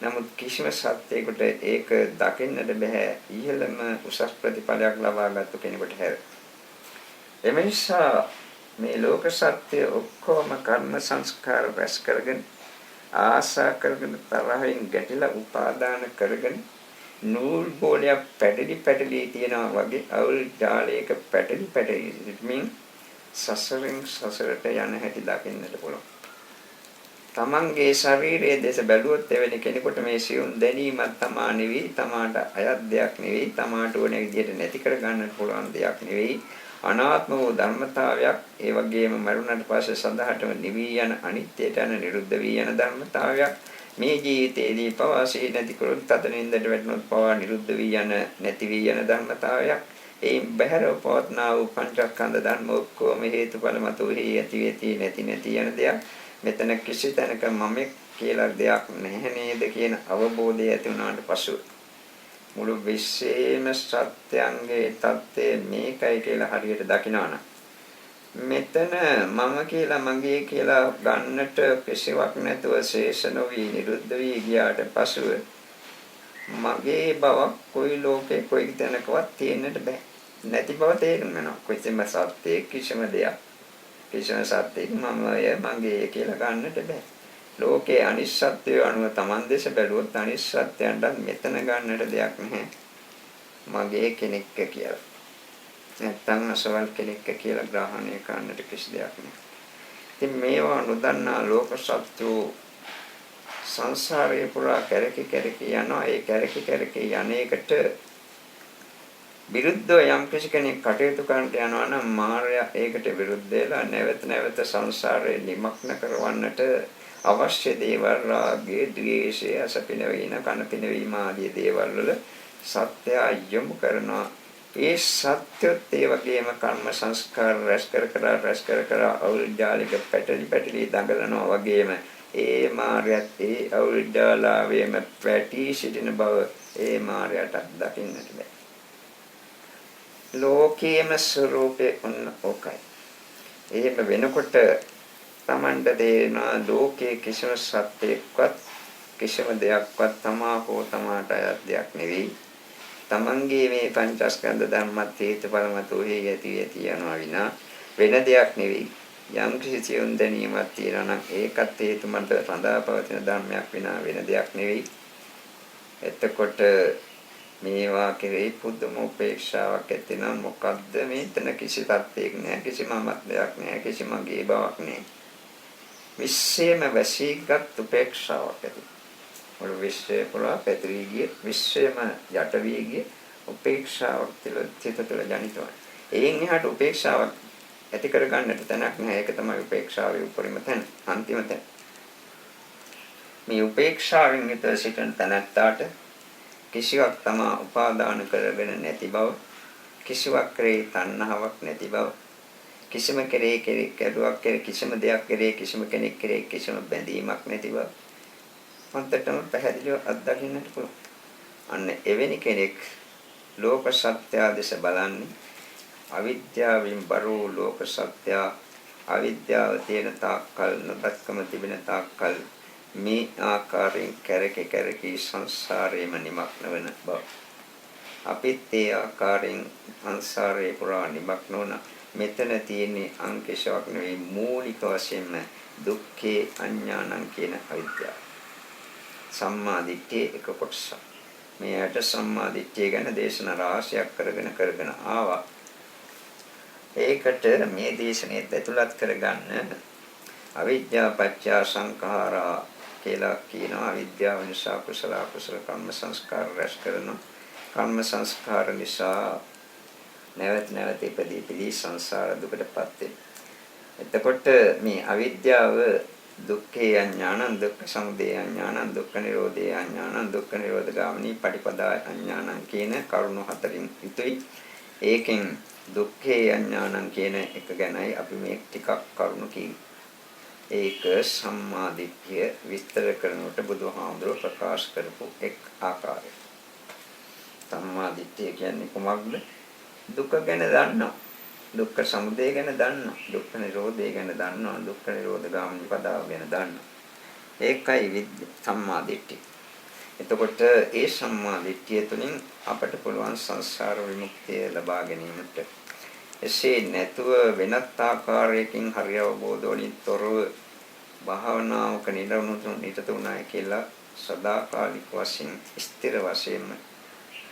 නමුත් කිසිම සත්‍යයකට ඒක දකින්නට බෑ ඉහළම උසස් ප්‍රතිඵලයක් ලබාගත්තු කෙනෙකුට හැර. එමේසා මේ ලෝක සත්‍ය ඔක්කොම කර්ම සංස්කාර රැස් කරගෙන ආශා කරගෙන තරහින් ගැටිලා උපාදාන කරගෙන නූල් බෝලයක් පැටලි තියනවා වගේ අවුල් ජාලයක පැටලි සිටමින් සසරෙන් සසරට යන හැටි දකින්නට පුළුවන්. තමන්ගේ ශරීරයේ දේශ බැලුවොත් එවැනි කෙනෙකුට මේ සියුම් දැනීමක් තමා නෙවෙයි, තමාට අයත් දෙයක් නෙවෙයි, තමාට ඕන විදිහට නැති කර ගන්නට පුළුවන් දෙයක් නෙවෙයි. අනාත්ම වූ ධර්මතාවයක්. ඒ වගේම මරුණට පස්සේ සඳහටම නිවි යන අනිත්‍යයට යන නිරුද්ධ වී යන ධර්මතාවයක්. මේ ජීවිතයේදී පවා සිහි නැති කරොත් තදනින්දට වැටෙනොත් පවා නිරුද්ධ වී යන නැති වී යන ධර්මතාවයක්. ඒ බහැරව පවත්නා වූ පංචස්කන්ධ ධර්ම ඔක්කොම හේතුඵල මත වෙහි ඇති නැති යන දෙයක්. මෙතන කිසි තැනක මම කියලා දෙයක් නැහැ නේද කියන අවබෝධය ඇති වුණාට පසු මුළු විශ්වයේම සත්‍යංගේ தත්ත්වය මේකයි කියලා හරියට දකිනවනම් මෙතන මම කියලා මගේ කියලා ගන්නට කිසිවක් නැතුව ශේෂ නොවි නිරුද්ධ වී ගියාට පසුව මගේ බවක් කොයි ලෝකේ කොයි තැනකවත් තියෙන්නට බෑ. නැති බව තේරුම් යනවා. කිසිම සත්‍යයක් කිසිම දෙයක් කිසිම සත්‍යයක් මමය මගේ කියලා ගන්නට බෑ. ලෝකේ අනිශ්චත්වය අනුව Taman දේශ බැලුවොත් අනිශ්චත්වයන්ට මෙතන ගන්නට දෙයක් නැහැ. මගේ කෙනෙක් කියලා. නැත්තම් අසවල් කෙනෙක් කියලා ග්‍රහණය කරන්නට කිසි දෙයක් නැහැ. ඉතින් මේවා නොදන්නා ලෝක සත්‍යෝ සංසාරේ පුරා කැරකි යනවා. ඒ කැරකි යන්නේකට විරුද්ධව යම් කෙනෙක් කටයුතු කරන්නට යනවා නම් මායя ඒකට විරුද්ධ වෙලා නැවත සංසාරේ නිමග්න කරවන්නට අවශ්‍ය දේවල් රාගයේ ද්වේෂය අසපිනවීම කනපිනවීම ආදී දේවල් වල සත්‍ය යොමු කරනවා. ඒ සත්‍යත් ඒ වගේම කර්ම සංස්කාර රැස් කර අවුල්ජාලික පැටලි දඟලනවා වගේම ඒ මායත් ඒ අවුල්ජාලාවේම පැටි සිටින බව ඒ මායයට දකින්නට බෑ. ලෝකයේම ස්වરૂපේ ඕකයි. එහෙම වෙනකොට Tamanට තේරෙනවා ලෝකයේ කිසිම සත්‍යයක්වත් කිසිම දෙයක්වත් තමා හෝ තමාට අයත් දෙයක් නෙවෙයි. Tamanගේ මේ පංචස්කන්ධ ධර්මත් හේතුඵල මත ඔහි ඇති යනවා විනා වෙන දෙයක් නෙවෙයි. යම් කිසි සියුම් දැනීමක් තියෙනවා නම් ඒකත් හේතු මත රඳා පවතින ධර්මයක් විනා වෙන දෙයක් නෙවෙයි. එතකොට මේවා කෙරෙහි පුදුම උපේක්ෂාවක් ඇතිනම් මොකද්ද මේතන කිසි තත්ත්වයක් නැහැ, කිසි මමත්වයක් නැහැ, කිසි මගේ බවක් නැහැ. විශ්වයේම වැසීගත් උපේක්ෂාවක් ඇති. මුළු විශ්වය පුරා පැතිරී ගිය විශ්වයේම යට වී ගිය උපේක්ෂාවක් තිත තුළ ජනිත වන. එයින් එහාට උපේක්ෂාවක් ඇති කරගන්නට තැනක් නැහැ. ඒක තමයි උපේක්ෂාවේ උපරිම තැන, අන්තිම තැන. මේ උපේක්ෂාවෙන් විතර සිටින තැනට කිසිවක් තමා උපාදාන කරගෙන නැති බව, කිසිවක් කෙරෙහි තණ්හාවක් නැති බව, කිසිම කෙරෙහි කිසිම දෙයක් කෙරෙහි කිසිම කෙනෙක් කෙරෙහි කිසිම බැඳීමක් නැති බව මන්ටම පැහැදිලිව අත්දකින්නට පුළුවන්. අන්න එවැනි කෙනෙක් ලෝක සත්‍ය දෙස බලන්නේ අවිද්‍යාවෙන් බරෝ ලෝක සත්‍ය අවිද්‍යාව තියෙන තාක්කල් නොදක්කම තිබෙන තාක්කල් මේ ආකාරයෙන් කැරකි සංසාරේම නිමග්න වෙන බව. අපිත් ඒ ආකාරයෙන් සංසාරේ පුරා නිමග්න වුණා. මෙතන තියෙන්නේ අංකේශාවක් නෙවෙයි මූලික වශයෙන්ම දුක්ඛේ අඥානං කියන අවිද්‍යාව. සම්මා දිට්ඨිය එක කොටසක්. මේකට සම්මා දිට්ඨිය ගැන දේශනා රාශියක් කරගෙන ආවා. ඒකට මේ දේශනේ ඇතුළත් කරගන්න අවිද්‍යාව පත්‍ය සංඛාරා කියලා කියනවා. අවිද්‍යාව නිසා කුසල අකුසල කර්ම සංස්කාර රැස් කරනවා. කර්ම සංස්කාර නිසා නැවත ඉපදී සංසාර දුකටපත් වෙනවා. එතකොට මේ අවිද්‍යාව දුක්ඛේ අඥානං දුක්ඛ සමුදය අඥානං දුක්ඛ නිරෝධේ අඥානං දුක්ඛ නිරෝධ ගාමිනී පටිපදා අඥානං කියන කරුණු හතරින් යුතුයි. ඒකෙන් දුක්ඛේ අඥානං කියන එක ගැනයි අපි මේ ටිකක් කරුණු කිව්වේ. ඒක සම්මා දිට්ඨිය විස්තර කරනකොට බුදුහාමුදුරුවෝ ප්‍රකාශ කරපු එක් ආකාරයක්. සම්මා දිට්ඨිය කියන්නේ කොහොමද? දුක ගැන දන්නවා. දුක්ඛ සමුදය ගැන දන්නවා. දුක්ඛ නිරෝධය ගැන දන්නවා. දුක්ඛ නිරෝධ ගාමිනී පදාව ගැන දන්නවා. ඒකයි සම්මා දිට්ඨිය. එතකොට ඒ සම්මා දිට්ඨිය තුළින් අපට පුළුවන් සංසාර විමුක්තිය ලබා ගැනීමට. එසේ නැතුව වෙනත් ආකාරයකින් හරි අවබෝධ වලින් තොරව භාවනාවක නිරතුරුවයි කියලා සදාකාලික වශයෙන් ස්ථිර වශයෙන්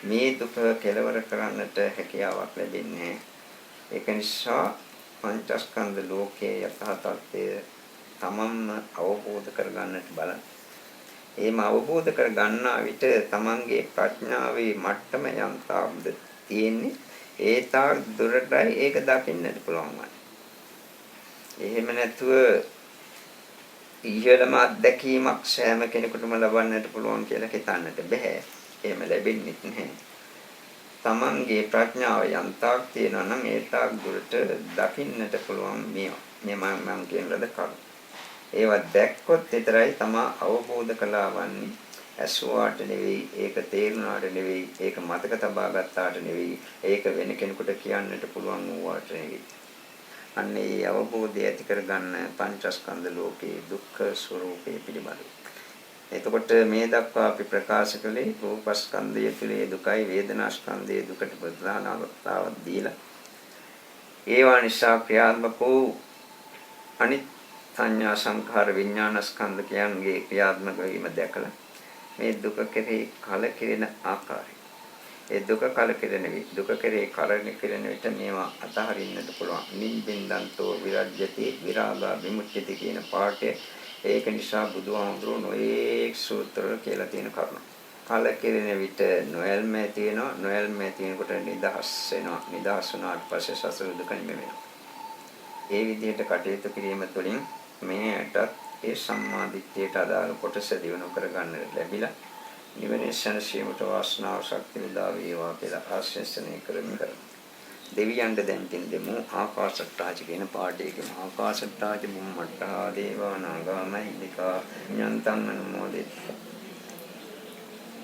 මේ දුක කෙලවර කරන්නට හැකියාවක් ලැබෙන්නේ. ඒක නිසා පංචස්කන්ධ ලෝකයේ යථා තත්ත්වය තමන්ම අවබෝධ කරගන්නට බලන්න. එහෙම අවබෝධ කරගන්නා විට තමන්ගේ ප්‍රඥාවේ මට්ටම යම් තාක්ද තියෙන්නේ ඒ තාක් දුරටයි ඒක දකින්නට පුළුවන් වන්නේ. එහෙම නැතුව ඉහළම අත්දැකීමක් සෑම කෙනෙකුටම ලබන්නට පුළුවන් කියලා හිතන්නට බෑ. එහෙම ලැබෙන්නේ නැහැ. තමන්ගේ ප්‍රඥාව යන්තාක් තියෙනවා නම් ඒ තාක් දුරට දකින්නට පුළුවන් මේ මම කියන ලද කරුණු. ඒවා දැක්කොත් විතරයි තමා අවබෝධ කළා වන්නේ. ඇසුවාට නෙවෙයි, ඒක තේරුණාට නෙවෙයි, ඒක මතක තබා ගත්තාට නෙවෙයි, ඒක වෙන කෙනෙකුට කියන්නට පුළුවන් වුණාට නෙවෙයි. අන්න ඒ අවබෝධය ඇති කරගන්න පංචස්කන්ධ ලෝකයේ දුක්ඛ ස්වરૂපය පිළිබඳව. එතකොට මේ දක්වා අපි ප්‍රකාශ කළේ රූපස්කන්ධය පිළේ දුකයි, වේදනාස්කන්ධයේ දුකට ප්‍රධාන අවස්ථාවක් දීලා ඒවා නිසා ක්‍රියාත්මක වූ අනිත් සංඥා සංඛාර විඥානස්කන්ධ කියන්ගේ ක්‍රියාත්මක වීම දැකලා මේ දුක කෙරෙහි කලකිරෙන ආකාරය, ඒ දුක කලකිරෙන දුක කෙරෙහි කලකිරෙන විට මේවා අතහරින්නට පුළුවන්. නිබ්බින්දන්තෝ විරජ්‍යති විරාගා විමුක්තිති කියන පාඩය. ඒක නිසා බුදුහාමුදුරුවෝ නොඑක් සූත්‍ර කියලා තියෙන කරුණ. කලකිරෙන විට නොයල්ම ඇති වෙනවා, නොයල්ම ඇති වෙනකොට නිදහස් වෙනවා. නිදහස් වුණාට පස්සේ සසර දුක නිවෙනවා. ඒ විදිහට කටයුතු කිරීම තුළින් මේකට ඒ සම්මාදිට්ඨියට අදාළ කොටස දිනු කරගන්නට ලැබිලා නිවනේ සැනසීමට වාසනාව ශක්තිය උදා වේවා කියලා ආශිර්වාද කරමු. දෙවියන්ට දැන් තින් දෙමු ආකාශට්ටාච කියන පාඩේකම ආකාශට්ටාච බුම්මට්ටා දේවා නාග මහින්దికා ඤන්තං අනුමෝදිත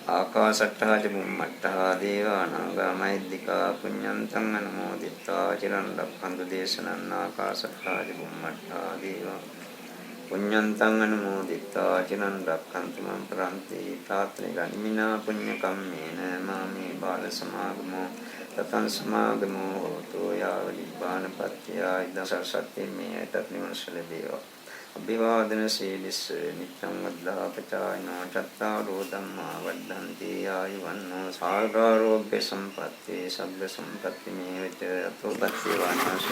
ආකාශට්ටාච බුම්මට්ටා දේවා නාග මහින්దికා පුඤ්ඤන්තං අනුමෝදිතා චිරන් රක්ඛන්තු දේශනං ආකාශට්ටාච බුම්මට්ටා දේවා පුඤ්ඤන්තං අනුමෝදිතා චිරන් රක්ඛන්තු මම් ප්‍රන්ති තාත්‍රි ගනිමිනා පුඤ්ඤ කම්මේන මාමේ බාල සමාගමෝ තතං සමාගමෝ හෝතු යාව නිබ්බානපත්ත්‍ය ඉදං සරසත්ති මේතත් නිවනසලදේවා අභිවාදන සීලිස්ස නිච්ඡං වද්ධාපචායනෝ චත්තාරෝ ධම්මා වද්ධන්ති ආයුවන්නෝ සාගාරෝග්‍ය සම්පatti සබ්බ සම්පatti මේවච අතෝ පත්‍ය වානාස